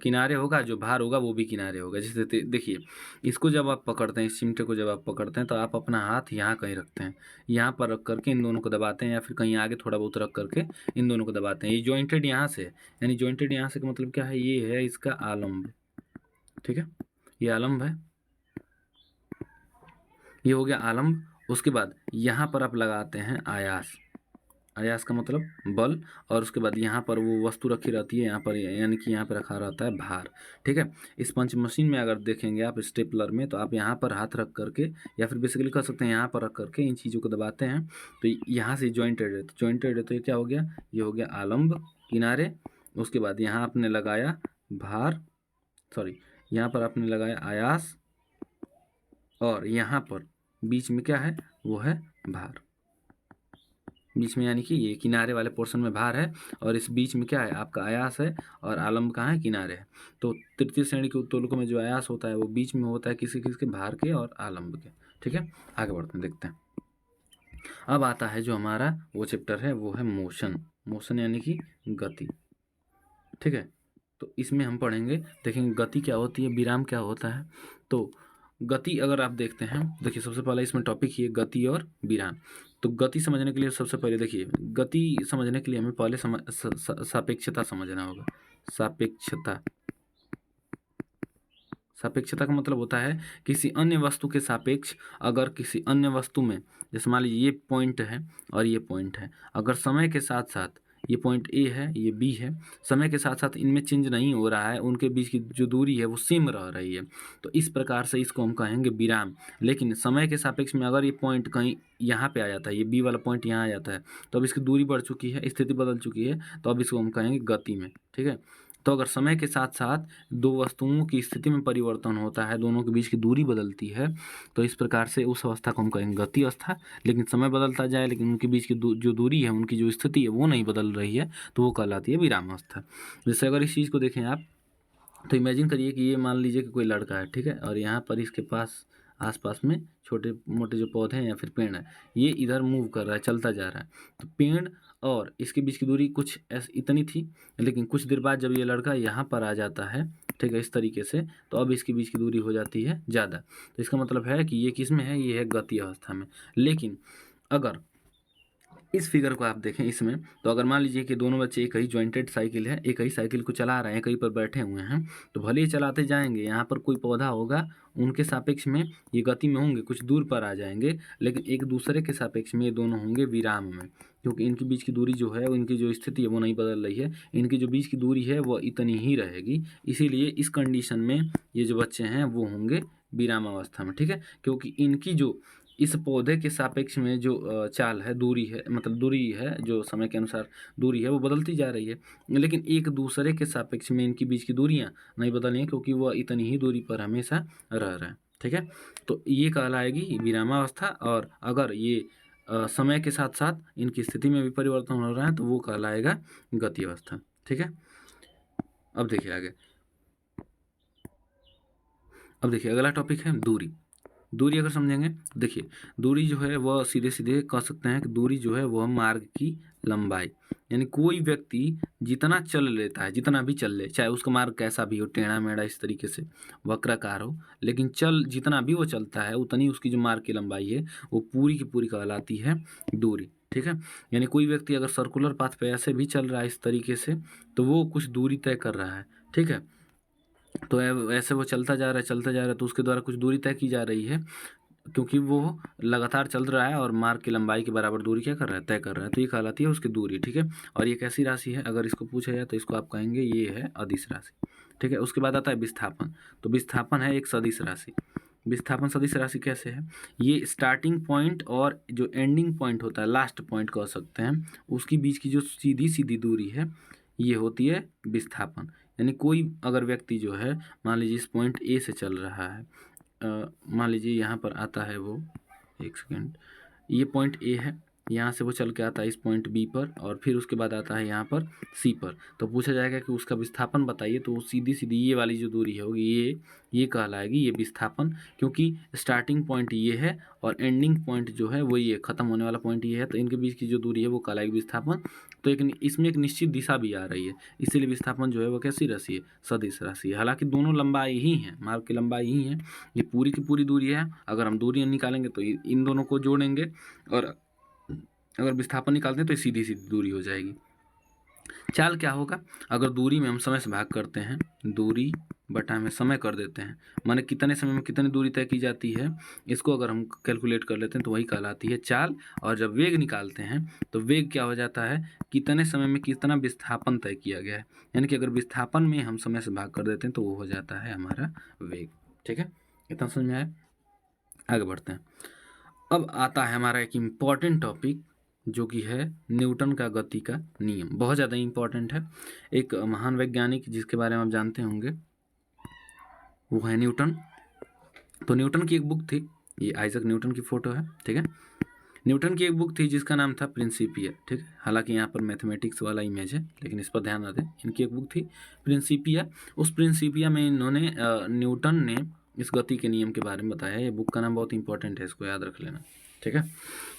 S1: किनारे होगा, जो भार होगा वो भी किनारे होगा। जैसे देखिए इसको जब आप पकड़ते हैं, इस चिमटे को जब आप पकड़ते हैं तो आप अपना हाथ यहाँ कहीं रखते हैं, यहाँ पर रख करके इन दोनों को दबाते हैं, या फिर कहीं आगे थोड़ा बहुत रख करके इन दोनों को दबाते हैं। ये जॉइंटेड यहाँ से, यानी जॉइंटेड यहाँ से का मतलब क्या है, ये है इसका आलम्ब, ठीक है, ये आलम्ब है, ये हो गया आलम्ब। उसके बाद यहाँ पर आप लगाते हैं आयास का मतलब बल, और उसके बाद यहाँ पर वो वस्तु रखी रहती है यहाँ पर, यानी कि यहाँ पर रखा रहता है भार, ठीक है। इस पंच मशीन में अगर देखेंगे आप स्टेपलर में, तो आप यहाँ पर हाथ रख करके या फिर बेसिकली कह सकते हैं यहाँ पर रख करके इन चीज़ों को दबाते हैं, तो यहाँ से जॉइंटेड है, तो जॉइंटेड है तो ये क्या हो गया, ये हो गया आलम्ब किनारे। उसके बाद यहाँ आपने लगाया भार, सॉरी यहाँ पर आपने लगाया आयास, और यहाँ पर बीच में क्या है, वो है भार, बीच में यानी कि ये किनारे वाले पोर्शन में भार है, और इस बीच में क्या है आपका आयास है, और आलम्ब कहाँ है, किनारे है। तो तृतीय श्रेणी के उत्तोलकों में जो आयास होता है वो बीच में होता है किसी किसके, भार के और आलम्ब के, ठीक है। आगे बढ़ते हैं, देखते हैं। अब आता है जो हमारा वो चैप्टर है वो है मोशन यानी कि गति, ठीक है। तो इसमें हम पढ़ेंगे, देखेंगे गति क्या होती है, विराम क्या होता है। तो गति अगर आप देखते हैं, देखिए सबसे पहले इसमें टॉपिक ही है गति और विराम। तो गति समझने के लिए सबसे पहले देखिए, गति समझने के लिए हमें पहले सापेक्षता समझना होगा। सापेक्षता का मतलब होता है किसी अन्य वस्तु के सापेक्ष अगर किसी अन्य वस्तु में, जैसे मान लीजिए ये पॉइंट है और ये पॉइंट है, अगर समय के साथ साथ ये पॉइंट ए है ये बी है, समय के साथ साथ इनमें चेंज नहीं हो रहा है, उनके बीच की जो दूरी है वो सेम रह रही है, तो इस प्रकार से इसको हम कहेंगे विराम। लेकिन समय के सापेक्ष में अगर ये पॉइंट कहीं यहाँ पे आ जाता है, ये बी वाला पॉइंट यहाँ आ जाता है, तो अब इसकी दूरी बढ़ चुकी है, स्थिति बदल चुकी है, तो अब इसको हम कहेंगे गति में। ठीक है, तो अगर समय के साथ साथ दो वस्तुओं की स्थिति में परिवर्तन होता है, दोनों के बीच की दूरी बदलती है, तो इस प्रकार से उस अवस्था को हम कहेंगे गति अवस्था। लेकिन समय बदलता जाए लेकिन उनके बीच की जो दूरी है, उनकी जो स्थिति है वो नहीं बदल रही है, तो वो कहलाती है विराम अवस्था। जैसे अगर इस चीज़ को देखें आप, तो इमेजिन करिए कि ये मान लीजिए कि कोई लड़का है, ठीक है, और यहाँ पर इसके पास आसपास में छोटे मोटे जो पौधे हैं या फिर पेड़ है, ये इधर मूव कर रहा है, चलता जा रहा है, तो पेड़ और इसके बीच की दूरी कुछ इतनी थी, लेकिन कुछ देर बाद जब ये लड़का यहाँ पर आ जाता है, ठीक है, इस तरीके से, तो अब इसके बीच की दूरी हो जाती है ज़्यादा। तो इसका मतलब है कि ये किस में है, ये है गति अवस्था में। लेकिन अगर इस फिगर को आप देखें इसमें, तो अगर मान लीजिए कि दोनों बच्चे एक ही जॉइंटेड साइकिल है, एक ही साइकिल को चला रहे हैं, कहीं पर बैठे हुए हैं, तो भले ही चलाते जाएंगे, यहाँ पर कोई पौधा होगा, उनके सापेक्ष में ये गति में होंगे, कुछ दूर पर आ जाएंगे, लेकिन एक दूसरे के सापेक्ष में ये दोनों होंगे विराम में, क्योंकि इनके बीच की दूरी जो है, इनकी जो स्थिति है वो नहीं बदल रही है, इनकी जो बीच की दूरी है वो इतनी ही रहेगी। इसीलिए इस कंडीशन में ये जो बच्चे हैं वो होंगे विराम अवस्था में। ठीक है, क्योंकि इनकी जो इस पौधे के सापेक्ष में जो चाल है, दूरी है, मतलब दूरी है, जो समय के अनुसार दूरी है वो बदलती जा रही है, लेकिन एक दूसरे के सापेक्ष में इनकी बीच की दूरियां नहीं बदल रही हैं, क्योंकि वह इतनी ही दूरी पर हमेशा रह रहे हैं। ठीक है, तो ये कहलाएगी विरामावस्था। और अगर ये समय के साथ साथ इनकी स्थिति में भी परिवर्तन हो रहा है, तो वो कहलाएगा गति अवस्था। ठीक है, अब देखिए आगे, अब देखिए अगला टॉपिक है दूरी। दूरी अगर समझेंगे, देखिए दूरी जो है वह सीधे सीधे कह सकते हैं कि दूरी जो है वह मार्ग की लंबाई, यानी कोई व्यक्ति जितना चल लेता है, जितना भी चल ले, चाहे उसका मार्ग कैसा भी हो, टेढ़ा मेढ़ा इस तरीके से वक्राकार हो, लेकिन जितना भी वो चलता है उतनी उसकी जो मार्ग की लंबाई है वो पूरी की पूरी कहलाती है दूरी। ठीक है, यानी कोई व्यक्ति अगर सर्कुलर पाथ पे ऐसे भी चल रहा है इस तरीके से, तो वो कुछ दूरी तय कर रहा है। ठीक है, तो ऐसे वो चलता जा रहा है, चलता जा रहा है, तो उसके द्वारा कुछ दूरी तय की जा रही है, क्योंकि वो लगातार चल रहा है और मार्ग की लंबाई के बराबर दूरी क्या कर रहा है, तय कर रहा है, तो ये कहलाती है उसकी दूरी। ठीक है, और ये कैसी राशि है, अगर इसको पूछा जाए तो इसको आप कहेंगे ये है अदिश राशि। ठीक है, उसके बाद आता है विस्थापन। तो विस्थापन है एक सदिश राशि। विस्थापन सदिश राशि कैसे है, ये स्टार्टिंग पॉइंट और जो एंडिंग पॉइंट होता है, लास्ट पॉइंट कह सकते हैं, उसकी बीच की जो सीधी सीधी दूरी है ये होती है विस्थापन। यानी कोई अगर व्यक्ति जो है, मान लीजिए इस पॉइंट ए से चल रहा है, मान लीजिए यहाँ पर आता है वो, एक सेकेंड, ये पॉइंट ए है, यहाँ से वो चल के आता है इस पॉइंट बी पर, और फिर उसके बाद आता है यहाँ पर सी पर, तो पूछा जाएगा कि उसका विस्थापन बताइए, तो सीधी सीधी ये वाली जो दूरी होगी ये कहलाएगी ये विस्थापन, क्योंकि स्टार्टिंग पॉइंट ये है और एंडिंग पॉइंट जो है वो ये ख़त्म होने वाला पॉइंट ये है, तो इनके बीच की जो दूरी है वो कहलाएगी विस्थापन। तो एक इसमें एक निश्चित दिशा भी आ रही है, इसीलिए विस्थापन जो है वो कैसी राशि है, सदिश राशि है। हालांकि दोनों लंबाई ही हैं, मार्ग की लंबाई ही है, ये पूरी की पूरी दूरी है। अगर हम दूरी निकालेंगे तो इन दोनों को जोड़ेंगे, और अगर विस्थापन निकालते हैं तो सीधी सीधी दूरी हो जाएगी। चाल क्या होगा, अगर दूरी में हम समय से भाग करते हैं, दूरी बटा में समय कर देते हैं, माने कितने समय में कितनी दूरी तय की जाती है, इसको अगर हम कैलकुलेट कर लेते हैं तो वही कहलाती है चाल। और जब वेग निकालते हैं तो वेग क्या हो जाता है, कितने समय में कितना विस्थापन तय किया गया है, यानी कि अगर विस्थापन में हम समय से भाग कर देते हैं तो वो हो जाता है हमारा वेग। ठीक है, इतना समझ में आया, आगे बढ़ते हैं। अब आता है हमारा एक इम्पॉर्टेंट टॉपिक, जो कि है न्यूटन का गति का नियम। बहुत ज़्यादा इम्पॉर्टेंट है, एक महान वैज्ञानिक जिसके बारे में आप जानते होंगे वो है न्यूटन। तो न्यूटन की एक बुक थी, ये आइजक न्यूटन की फ़ोटो है। ठीक है, न्यूटन की एक बुक थी जिसका नाम था प्रिंसिपिया। ठीक है, हालांकि यहाँ पर मैथमेटिक्स वाला इमेज है, लेकिन इस पर ध्यान ना दें, इनकी एक बुक थी प्रिंसिपिया। उस प्रिंसिपिया में इन्होंने न्यूटन ने इस गति के नियम के बारे में बताया। ये बुक का नाम बहुत इंपॉर्टेंट है, इसको याद रख लेना। ठीक है,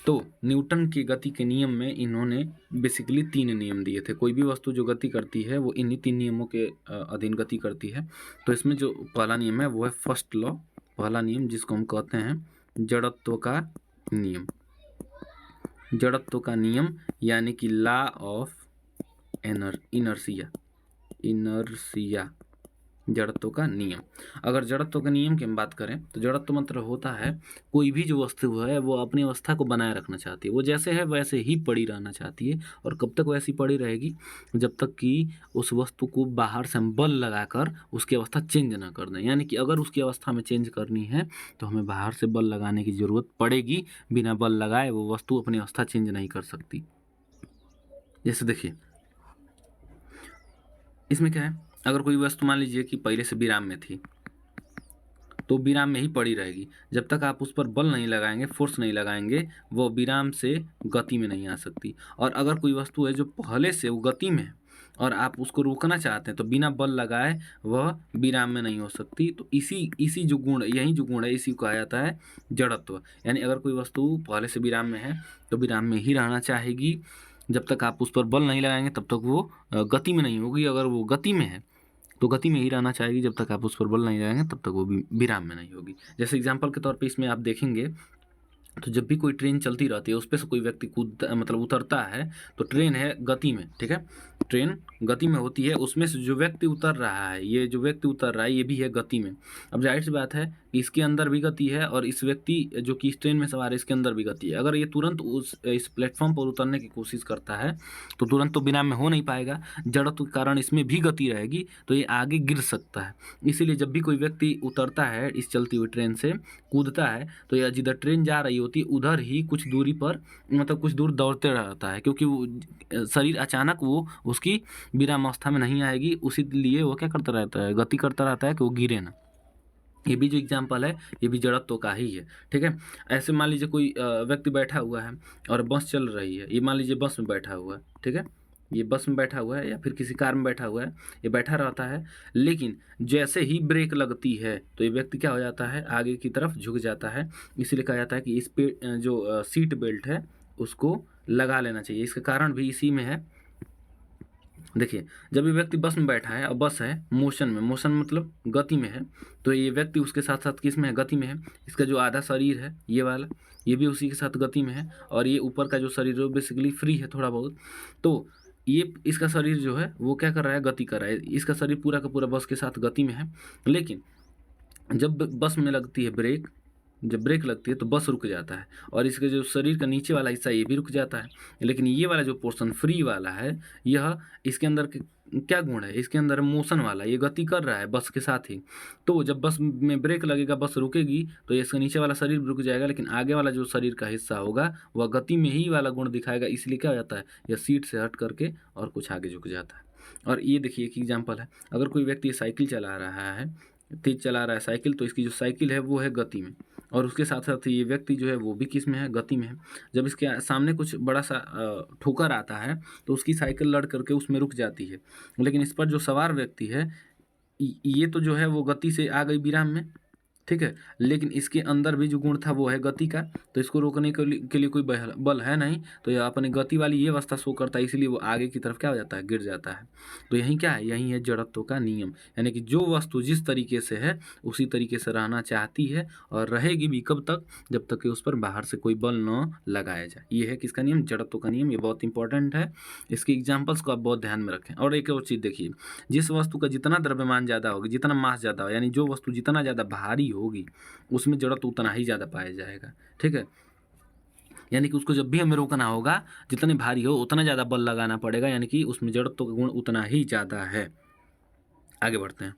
S1: तो न्यूटन की गति के नियम में इन्होंने बेसिकली 3 नियम दिए थे। कोई भी वस्तु जो गति करती है वो इन्हीं 3 नियमों के अधीन गति करती है। तो इसमें जो पहला नियम है वो है फर्स्ट लॉ, पहला नियम, जिसको हम कहते हैं जड़त्व का नियम। जड़त्व का नियम यानी कि लॉ ऑफ इनर्शिया। जड़त्व का नियम। अगर जड़त्व के नियम की हम बात करें तो जड़त्व मतलब होता है कोई भी जो वस्तु है वो अपनी अवस्था को बनाए रखना चाहती है, वो जैसे है वैसे ही पड़ी रहना चाहती है। और कब तक वैसी पड़ी रहेगी? जब तक कि उस वस्तु को बाहर से हम बल लगाकर उसकी अवस्था चेंज ना कर दें। यानी कि अगर उसकी अवस्था में चेंज करनी है तो हमें बाहर से बल लगाने की ज़रूरत पड़ेगी। बिना बल लगाए वो वस्तु अपनी अवस्था चेंज नहीं कर सकती। जैसे देखिए इसमें क्या है, अगर कोई वस्तु मान लीजिए कि पहले से विराम में थी तो विराम में ही पड़ी रहेगी। जब तक आप उस पर बल नहीं लगाएंगे, फोर्स नहीं लगाएंगे, वो विराम से गति में नहीं आ सकती। और अगर कोई वस्तु है जो पहले से वो गति में है और आप उसको रोकना चाहते हैं तो बिना बल लगाए वह विराम में नहीं हो सकती। तो इसी जो गुण, यही जो गुण है, इसी को कहा जाता है जड़त्व। यानी अगर कोई वस्तु पहले से विराम में है तो विराम में ही रहना चाहेगी। जब तक आप उस पर बल नहीं लगाएंगे तब तक वो गति में नहीं होगी। अगर वो गति में है तो गति में ही रहना चाहेगी। जब तक आप उस पर बल नहीं लगाएंगे तब तक वो भी विराम में नहीं होगी। जैसे एग्जाम्पल के तौर पे इसमें आप देखेंगे तो जब भी कोई ट्रेन चलती रहती है उस पर से कोई व्यक्ति कूद मतलब उतरता है तो ट्रेन है गति में, ठीक है, ट्रेन गति में होती है, उसमें से जो व्यक्ति उतर रहा है, ये जो व्यक्ति उतर रहा है ये भी है गति में। अब जाहिर सी बात है कि इसके अंदर भी गति है और इस व्यक्ति जो कि इस ट्रेन में सवार है इसके अंदर भी गति है। अगर ये तुरंत इस प्लेटफॉर्म पर उतरने की कोशिश करता है तो तुरंत तो विराम में हो नहीं पाएगा, जड़त्व के कारण इसमें भी गति रहेगी तो ये आगे गिर सकता है। इसीलिए जब भी कोई व्यक्ति उतरता है इस चलती हुई ट्रेन से, कूदता है, तो यह जिधर ट्रेन जा रही होती है उधर ही कुछ दूरी पर मतलब कुछ दूर दौड़ते रहता है, क्योंकि वो शरीर अचानक वो उसकी विराम अवस्था में नहीं आएगी। उसी लिए वो क्या करता रहता है, गति करता रहता है कि वो गिरे ना। ये भी जो एग्जाम्पल है ये भी जड़त्व का ही है, ठीक है। ऐसे मान लीजिए कोई व्यक्ति बैठा हुआ है और बस चल रही है, ये मान लीजिए बस में बैठा हुआ है, ठीक है, ये बस में बैठा हुआ है या फिर किसी कार में बैठा हुआ है, ये बैठा रहता है। लेकिन जैसे ही ब्रेक लगती है तो ये व्यक्ति क्या हो जाता है, आगे की तरफ झुक जाता है। इसीलिए कहा जाता है कि इस पे जो सीट बेल्ट है उसको लगा लेना चाहिए। इसका कारण भी इसी में है। देखिए जब ये व्यक्ति बस में बैठा है और बस है मोशन में, मोशन मतलब गति में है, तो ये व्यक्ति उसके साथ साथ किस में है, गति में है। इसका जो आधा शरीर है ये वाला, ये भी उसी के साथ गति में है और ये ऊपर का जो शरीर है वो बेसिकली फ्री है थोड़ा बहुत। तो ये इसका शरीर जो है वो क्या कर रहा है, गति कर रहा है। इसका शरीर पूरा का पूरा बस के साथ गति में है। लेकिन जब बस में लगती है ब्रेक, जब ब्रेक लगती है तो बस रुक जाता है और इसके जो शरीर का नीचे वाला हिस्सा ये भी रुक जाता है। लेकिन ये वाला जो पोर्शन फ्री वाला है, यह इसके अंदर क्या गुण है, इसके अंदर मोशन वाला, ये गति कर रहा है बस के साथ ही। तो जब बस में ब्रेक लगेगा, बस रुकेगी तो ये इसका नीचे वाला शरीर रुक जाएगा, लेकिन आगे वाला जो शरीर का हिस्सा होगा वह गति में ही वाला गुण दिखाएगा। इसलिए क्या हो जाता है, यह सीट से हट करके और कुछ आगे झुक जाता है। और ये देखिए एक एग्जाम्पल है, अगर कोई व्यक्ति साइकिल चला रहा है, तेज चला रहा है साइकिल, तो इसकी जो साइकिल है वो है गति में और उसके साथ साथ ये व्यक्ति जो है वो भी किस में है, गति में है। जब इसके सामने कुछ बड़ा सा ठोकर आता है तो उसकी साइकिल लड़ करके उसमें रुक जाती है। लेकिन इस पर जो सवार व्यक्ति है ये तो जो है वो गति से आ गई विराम में, ठीक है, लेकिन इसके अंदर भी जो गुण था वो है गति का, तो इसको रोकने के लिए कोई बल है नहीं, तो यह अपनी गति वाली ये अवस्था शो करता है, इसलिए वो आगे की तरफ क्या हो जाता है, गिर जाता है। तो यही क्या है, यही है जड़त्व का नियम। यानी कि जो वस्तु जिस तरीके से है उसी तरीके से रहना चाहती है और रहेगी भी कब तक, जब तक कि उस पर बाहर से कोई बल न लगाया जाए। ये है किसका नियम, जड़त्व का नियम। ये बहुत इंपॉर्टेंट है, इसके एग्जाम्पल्स को आप बहुत ध्यान में रखें। और एक और चीज़ देखिए, जिस वस्तु का जितना द्रव्यमान ज़्यादा होगा, जितना मास ज़्यादा हो, यानी जो वस्तु जितना ज़्यादा भारी होगी उसमें जड़त्व उतना ही ज़्यादा पाया जाएगा, ठीक है। यानी कि उसको जब भी हमें रोकना होगा, जितने भारी हो उतना ज़्यादा बल लगाना पड़ेगा, यानी कि उसमें जड़त्व का गुण उतना ही ज़्यादा है। आगे बढ़ते हैं।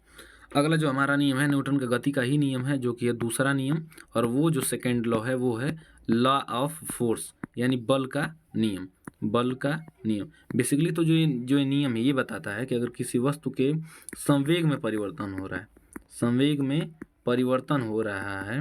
S1: अगला जो हमारा नियम है न्यूटन का गति का ही नियम है, जो कि है दूसरा नियम, और वो जो सेकेंड लॉ है वो है लॉ ऑफ फोर्स, यानी बल का नियम। बल का नियम बेसिकली तो जो ये नियम है ये बताता है कि अगर किसी वस्तु के संवेग में परिवर्तन हो रहा है, संवेग में परिवर्तन हो रहा है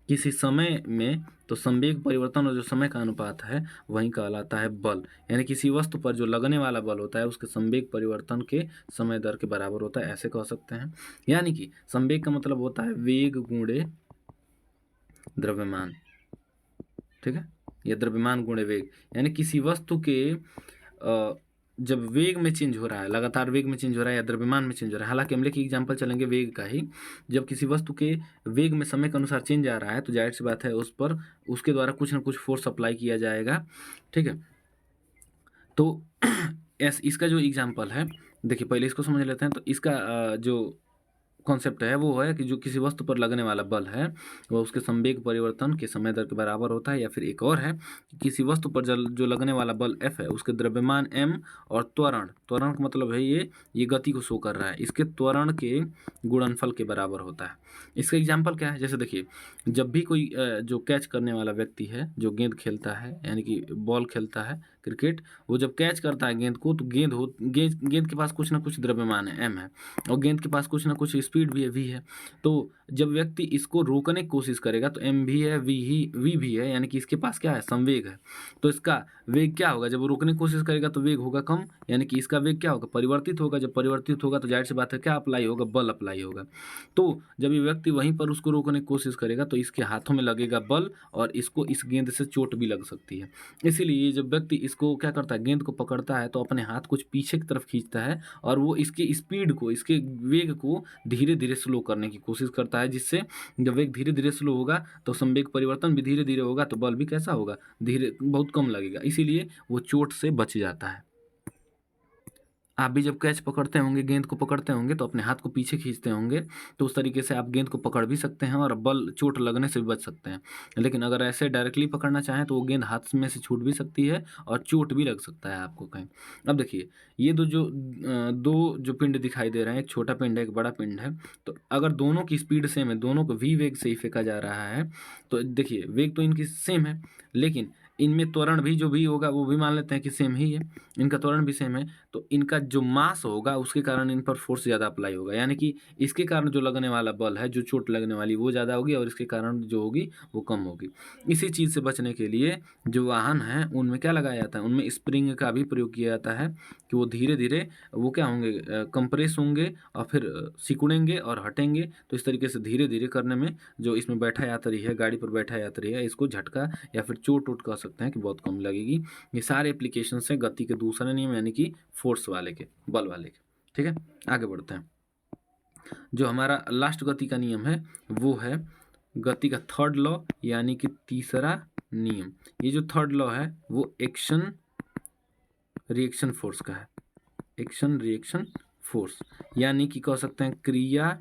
S1: किसी समय में, तो संवेग परिवर्तन और जो समय का अनुपात है वही कहलाता है बल। यानी किसी वस्तु पर जो लगने वाला बल होता है उसके संवेग परिवर्तन के समय दर के बराबर होता है, ऐसे कह सकते हैं। यानी कि संवेग का मतलब होता है वेग गुणे द्रव्यमान, ठीक है, या द्रव्यमान गुणे वेग। यानी किसी वस्तु के जब वेग में चेंज हो रहा है, लगातार वेग में चेंज हो रहा है या द्रव्यमान में चेंज हो रहा है, हालांकि हम लेके एग्जाम्पल चलेंगे वेग का ही। जब किसी वस्तु के वेग में समय के अनुसार चेंज आ रहा है तो जाहिर सी बात है उस पर उसके द्वारा कुछ ना कुछ फोर्स अप्लाई किया जाएगा, ठीक है। तो इसका जो एग्जाम्पल है, देखिए पहले इसको समझ लेते हैं। तो इसका जो कॉन्सेप्ट है वो है कि जो किसी वस्तु पर लगने वाला बल है वह उसके संवेग परिवर्तन के समय दर के बराबर होता है, या फिर एक और है कि किसी वस्तु पर जो लगने वाला बल F है उसके द्रव्यमान m और त्वरण त्वरण का मतलब है ये गति को शो कर रहा है, इसके त्वरण के गुणनफल के बराबर होता है। इसका एग्जाम्पल क्या है, जैसे देखिए जब भी कोई जो कैच करने वाला व्यक्ति है जो गेंद खेलता है यानी कि बॉल खेलता है क्रिकेट, वो जब कैच करता है गेंद को तो गेंद के पास कुछ ना कुछ द्रव्यमान है m है, और गेंद के पास कुछ ना कुछ स्पीड भी है v है। तो जब व्यक्ति इसको रोकने की कोशिश करेगा तो m भी है v भी है, यानी कि इसके पास क्या है, संवेग है। तो इसका वेग क्या होगा, जब वो रोकने की कोशिश करेगा तो वेग होगा कम, यानी कि इसका वेग क्या होगा, परिवर्तित होगा। जब परिवर्तित होगा तो जाहिर सी बात है क्या अप्लाई होगा, बल अप्लाई होगा। तो जब ये व्यक्ति वहीं पर उसको रोकने की कोशिश करेगा तो इसके हाथों में लगेगा बल और इसको इस गेंद से चोट भी लग सकती है। इसीलिए जब व्यक्ति इसको क्या करता है, गेंद को पकड़ता है तो अपने हाथ कुछ पीछे की तरफ खींचता है और वो इसके स्पीड को, इसके वेग को धीरे धीरे स्लो करने की कोशिश करता है, जिससे जब वेग धीरे धीरे स्लो होगा तो संवेग परिवर्तन भी धीरे धीरे होगा, तो बल भी कैसा होगा, धीरे, बहुत कम लगेगा, इसीलिए वो चोट से बच जाता है। आप भी जब कैच पकड़ते होंगे, गेंद को पकड़ते होंगे तो अपने हाथ को पीछे खींचते होंगे, तो उस तरीके से आप गेंद को पकड़ भी सकते हैं और बल चोट लगने से भी बच सकते हैं। लेकिन अगर ऐसे डायरेक्टली पकड़ना चाहें तो वो गेंद हाथ में से छूट भी सकती है और चोट भी लग सकता है आपको कहीं। अब देखिए ये दो जो पिंड दिखाई दे रहे हैं, एक छोटा पिंड है एक बड़ा पिंड है, तो अगर दोनों की स्पीड सेम है, दोनों को v वेग से ही फेंका जा रहा है, तो देखिए वेग तो इनकी सेम है, लेकिन इनमें त्वरण भी जो भी होगा वो भी मान लेते हैं कि सेम ही है, इनका त्वरण भी सेम है, तो इनका जो मास होगा उसके कारण इन पर फोर्स ज़्यादा अप्लाई होगा, यानी कि इसके कारण जो लगने वाला बल है, जो चोट लगने वाली वो ज़्यादा होगी और इसके कारण जो होगी वो कम होगी। इसी चीज़ से बचने के लिए जो वाहन हैं उनमें क्या लगाया जाता है, उनमें स्प्रिंग का भी प्रयोग किया जाता है कि वो धीरे धीरे वो क्या होंगे, कंप्रेस होंगे और फिर सिकुड़ेंगे और हटेंगे। तो इस तरीके से धीरे धीरे करने में जो इसमें बैठा यात्री है, गाड़ी पर बैठा यात्री है, इसको झटका या फिर चोट वोट कह सकते हैं कि बहुत कम लगेगी। ये सारे एप्लीकेशन हैं गति के दूसरे नियम यानी कि फोर्स वाले के, बल वाले के। ठीक है, आगे बढ़ते हैं। जो हमारा लास्ट गति का नियम है वो है गति का थर्ड लॉ यानी कि तीसरा नियम। ये जो थर्ड लॉ है वो एक्शन रिएक्शन फोर्स का है, एक्शन रिएक्शन फोर्स, यानी कि कह सकते हैं क्रिया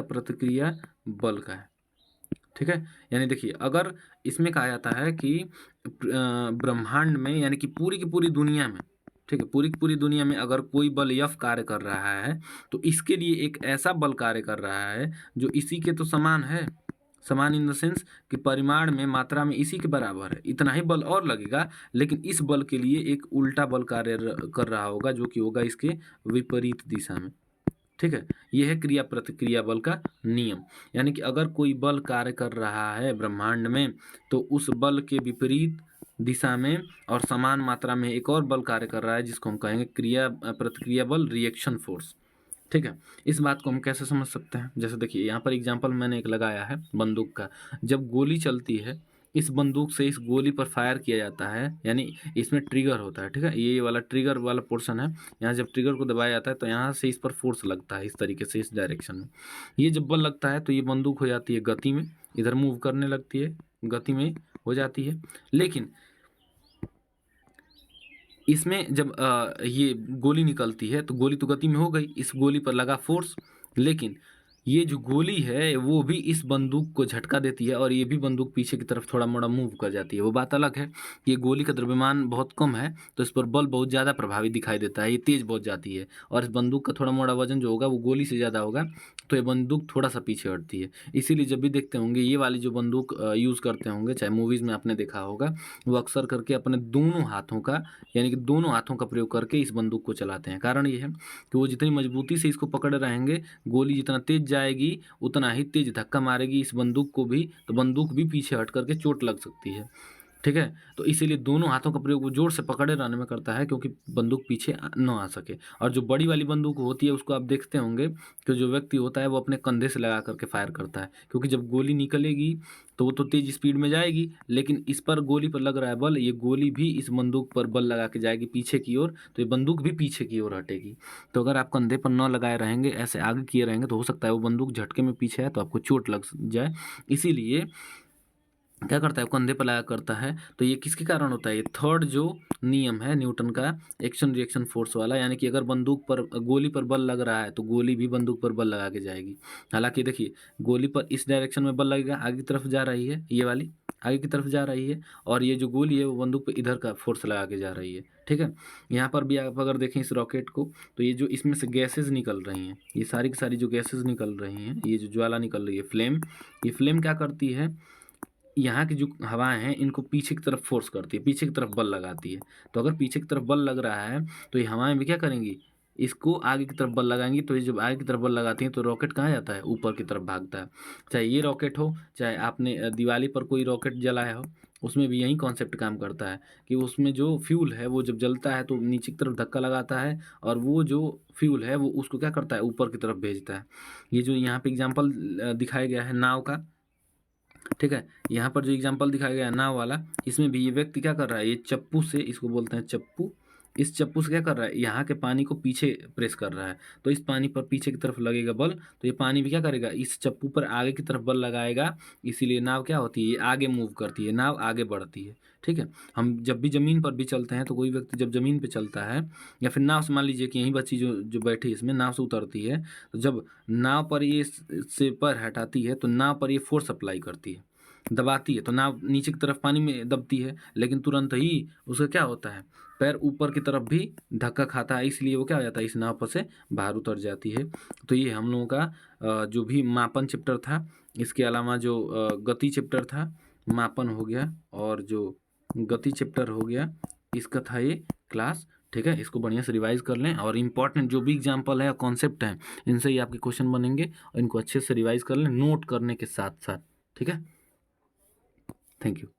S1: प्रतिक्रिया बल का है। ठीक है, यानी देखिए अगर इसमें कहा जाता है कि ब्रह्मांड में यानी कि पूरी की पूरी दुनिया में, ठीक है, पूरी की पूरी दुनिया में अगर कोई बल F कार्य कर रहा है तो इसके लिए एक ऐसा बल कार्य कर रहा है जो इसी के तो समान है, समान इन द सेंस कि परिमाण में, मात्रा में इसी के बराबर है, इतना ही बल और लगेगा, लेकिन इस बल के लिए एक उल्टा बल कार्य कर रहा होगा जो कि होगा इसके विपरीत दिशा में। ठीक है, ये है क्रिया प्रतिक्रिया बल का नियम, यानी कि अगर कोई बल कार्य कर रहा है ब्रह्मांड में तो उस बल के विपरीत दिशा में और समान मात्रा में एक और बल कार्य कर रहा है जिसको हम कहेंगे क्रिया प्रतिक्रिया बल, रिएक्शन फोर्स। ठीक है, इस बात को हम कैसे समझ सकते हैं, जैसे देखिए यहाँ पर एग्जाम्पल मैंने एक लगाया है बंदूक का। जब गोली चलती है, इस बंदूक से इस गोली पर फायर किया जाता है, यानी इसमें ट्रिगर होता है। ठीक है, ये वाला ट्रिगर वाला पोर्शन है, यहाँ जब ट्रिगर को दबाया जाता है तो यहाँ से इस पर फोर्स लगता है, इस तरीके से इस डायरेक्शन में। ये जब बल लगता है तो ये बंदूक हो जाती है गति में, इधर मूव करने लगती है, गति में हो जाती है। लेकिन इसमें जब ये गोली निकलती है तो गोली तो गति में हो गई, इस गोली पर लगा फोर्स, लेकिन ये जो गोली है वो भी इस बंदूक को झटका देती है और ये भी बंदूक पीछे की तरफ थोड़ा मोड़ा मूव कर जाती है। वो बात अलग है कि ये गोली का द्रव्यमान बहुत कम है तो इस पर बल बहुत ज़्यादा प्रभावी दिखाई देता है, ये तेज़ बहुत जाती है, और इस बंदूक का थोड़ा मोड़ा वजन जो होगा वो गोली से ज़्यादा होगा तो ये बंदूक थोड़ा सा पीछे हटती है। इसीलिए जब भी देखते होंगे ये वाली जो बंदूक यूज़ करते होंगे, चाहे मूवीज़ में आपने देखा होगा, वो अक्सर करके अपने दोनों हाथों का, यानी कि दोनों हाथों का प्रयोग करके इस बंदूक को चलाते हैं। कारण ये है कि वो जितनी मजबूती से इसको पकड़े रहेंगे, गोली जितना तेज जाएगी उतना ही तेज धक्का मारेगी इस बंदूक को भी, तो बंदूक भी पीछे हट करके चोट लग सकती है। ठीक है, तो इसीलिए दोनों हाथों का प्रयोग वो जोर से पकड़े रहने में करता है क्योंकि बंदूक पीछे न आ सके। और जो बड़ी वाली बंदूक होती है उसको आप देखते होंगे कि जो व्यक्ति होता है वो अपने कंधे से लगा करके फायर करता है, क्योंकि जब गोली निकलेगी तो वो तो तेज़ स्पीड में जाएगी, लेकिन इस पर गोली पर लग रहा है बल, ये गोली भी इस बंदूक पर बल लगा के जाएगी पीछे की ओर, तो ये बंदूक भी पीछे की ओर हटेगी। तो अगर आप कंधे पर न लगाए रहेंगे, ऐसे आगे किए रहेंगे, तो हो सकता है वो बंदूक झटके में पीछे है तो आपको चोट लग जाए। इसीलिए क्या करता है, कंधे पर लगा करता है। तो ये किसके कारण होता है, ये थर्ड जो नियम है न्यूटन का, एक्शन रिएक्शन फोर्स वाला, यानी कि अगर बंदूक पर गोली पर बल लग रहा है तो गोली भी बंदूक पर बल लगा के जाएगी। हालांकि देखिए, गोली पर इस डायरेक्शन में बल लगेगा, आगे की तरफ जा रही है, ये वाली आगे की तरफ जा रही है, और ये जो गोली है वो बंदूक पे इधर का फोर्स लगा के जा रही है। ठीक है, यहाँ पर भी आप अगर देखें इस रॉकेट को, तो ये जो इसमें से गैसेज निकल रही हैं, ये सारी की सारी जो गैसेज निकल रही हैं, ये जो ज्वाला निकल रही है फ्लेम, ये फ्लेम क्या करती है, यहाँ की जो हवाएं हैं इनको पीछे की तरफ फोर्स करती है, पीछे की तरफ बल लगाती है। तो अगर पीछे की तरफ बल लग रहा है तो ये हवाएं भी क्या करेंगी, इसको आगे की तरफ बल लगाएंगी। तो ये जब आगे की तरफ बल लगाती हैं तो रॉकेट कहाँ जाता है, ऊपर की तरफ भागता है। चाहे ये रॉकेट हो, चाहे आपने दिवाली पर कोई रॉकेट जलाया हो, उसमें भी यही कॉन्सेप्ट काम करता है कि उसमें जो फ्यूल है वो जब जलता है तो नीचे की तरफ धक्का लगाता है, और वो जो फ्यूल है वो उसको क्या करता है, ऊपर की तरफ भेजता है। ये जो यहाँ पे एग्जाम्पल दिखाया गया है नाव का, ठीक है, यहाँ पर जो एग्जाम्पल दिखाया गया है नाव वाला, इसमें भी ये व्यक्ति क्या कर रहा है, ये चप्पू से, इसको बोलते हैं चप्पू, इस चप्पू से क्या कर रहा है, यहाँ के पानी को पीछे प्रेस कर रहा है। तो इस पानी पर पीछे की तरफ लगेगा बल, तो ये पानी भी क्या करेगा, इस चप्पू पर आगे की तरफ बल लगाएगा। इसीलिए नाव क्या होती है, ये आगे मूव करती है, नाव आगे बढ़ती है। ठीक है, हम जब भी ज़मीन पर भी चलते हैं तो कोई व्यक्ति जब ज़मीन पे चलता है, या फिर नाव से, मान लीजिए कि यही बच्ची जो जो बैठी है इसमें नाव से उतरती है, तो जब नाव पर ये से पैर हटाती है तो नाव पर ये फोर्स अप्लाई करती है, दबाती है, तो नाव नीचे की तरफ पानी में दबती है, लेकिन तुरंत ही उसका क्या होता है, पैर ऊपर की तरफ भी धक्का खाता है, इसलिए वो क्या हो जाता है, इस नाव पर से बाहर उतर जाती है। तो ये हम लोगों का जो भी मापन चैप्टर था, इसके अलावा जो गति चैप्टर था, मापन हो गया, और जो गति चैप्टर हो गया, इसका था ये क्लास। ठीक है, इसको बढ़िया से रिवाइज कर लें, और इम्पॉर्टेंट जो भी एग्जाम्पल है, कॉन्सेप्ट हैं, इनसे ही आपके क्वेश्चन बनेंगे, और इनको अच्छे से रिवाइज कर लें, नोट करने के साथ साथ। ठीक है, थैंक यू।